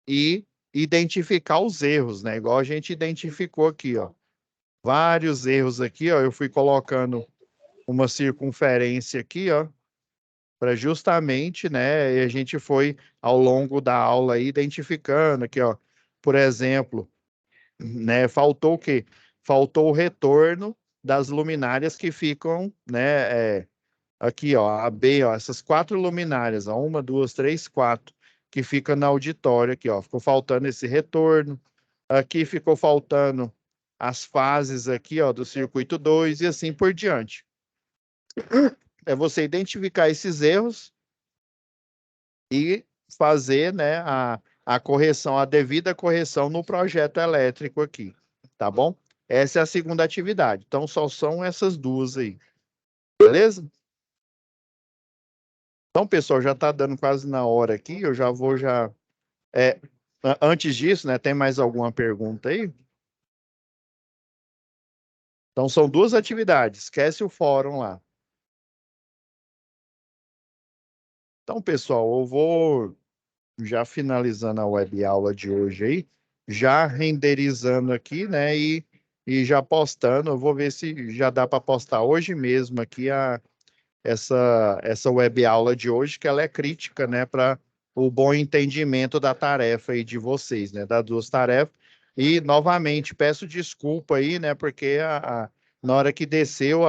e identificar os erros, né, igual a gente identificou aqui, ó. Vários erros aqui, ó, eu fui colocando uma circunferência aqui, ó, para justamente, né, e a gente foi ao longo da aula aí, identificando aqui, ó, por exemplo, né, faltou o quê? Faltou o retorno das luminárias que ficam, né, aqui, ó, a B, ó, essas 4 luminárias, ó, 1, 2, 3, 4, que fica na auditório aqui, ó. Ficou faltando esse retorno. Aqui ficou faltando as fases aqui, ó, do circuito 2 e assim por diante. É você identificar esses erros e fazer, né, a correção, a devida correção no projeto elétrico aqui, tá bom? Essa é a segunda atividade. Então, só são essas duas aí. Beleza? Então, pessoal, já está dando quase na hora aqui. Eu já vou já... antes disso, né, tem mais alguma pergunta aí? Então, são duas atividades. Esquece o fórum lá. Então, pessoal, eu vou já finalizando a web aula de hoje aí, já renderizando aqui, né, e já postando. Eu vou ver se já dá para postar hoje mesmo aqui essa web aula de hoje, que ela é crítica, né, para o bom entendimento da tarefa aí de vocês, né, das duas tarefas. E, novamente, peço desculpa aí, né, porque na hora que desceu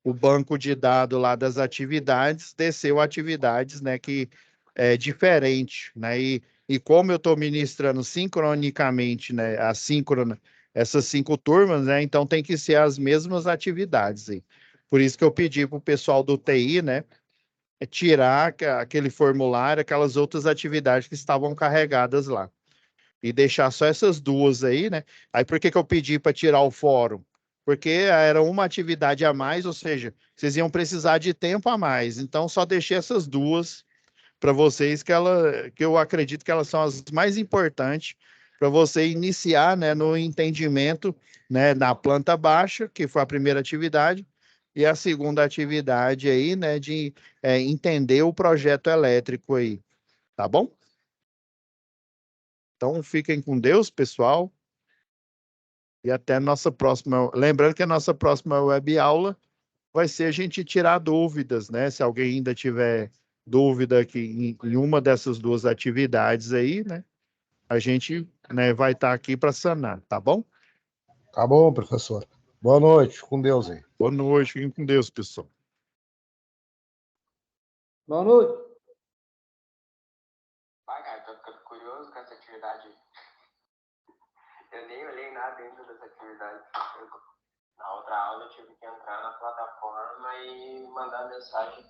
o banco de dados lá das atividades, desceu atividades, né, que é diferente, né, e como eu estou ministrando sincronicamente, né, assíncrona, essas 5 turmas, né, então tem que ser as mesmas atividades aí. Por isso que eu pedi para o pessoal do TI, né, tirar aquele formulário, aquelas outras atividades que estavam carregadas lá. E deixar só essas duas aí, né? Aí por que que eu pedi para tirar o fórum? Porque era uma atividade a mais, ou seja, vocês iam precisar de tempo a mais. Então, só deixei essas duas para vocês, que eu acredito que elas são as mais importantes para você iniciar, né, no entendimento, né, na planta baixa, que foi a primeira atividade, e a segunda atividade aí, né, de entender o projeto elétrico aí, tá bom? Então, fiquem com Deus, pessoal, e até a nossa próxima. Lembrando que a nossa próxima web aula vai ser a gente tirar dúvidas, né? Se alguém ainda tiver dúvida aqui em uma dessas duas atividades aí, né? A gente, né, vai estar aqui para sanar, tá bom? Tá bom, professor. Boa noite, com Deus aí. Boa noite, fiquem com Deus, pessoal. Boa noite. Cara, tô ficando curioso com essa atividade. Eu nem olhei nada dentro dessa atividade. Na outra aula eu tive que entrar na plataforma e mandar mensagem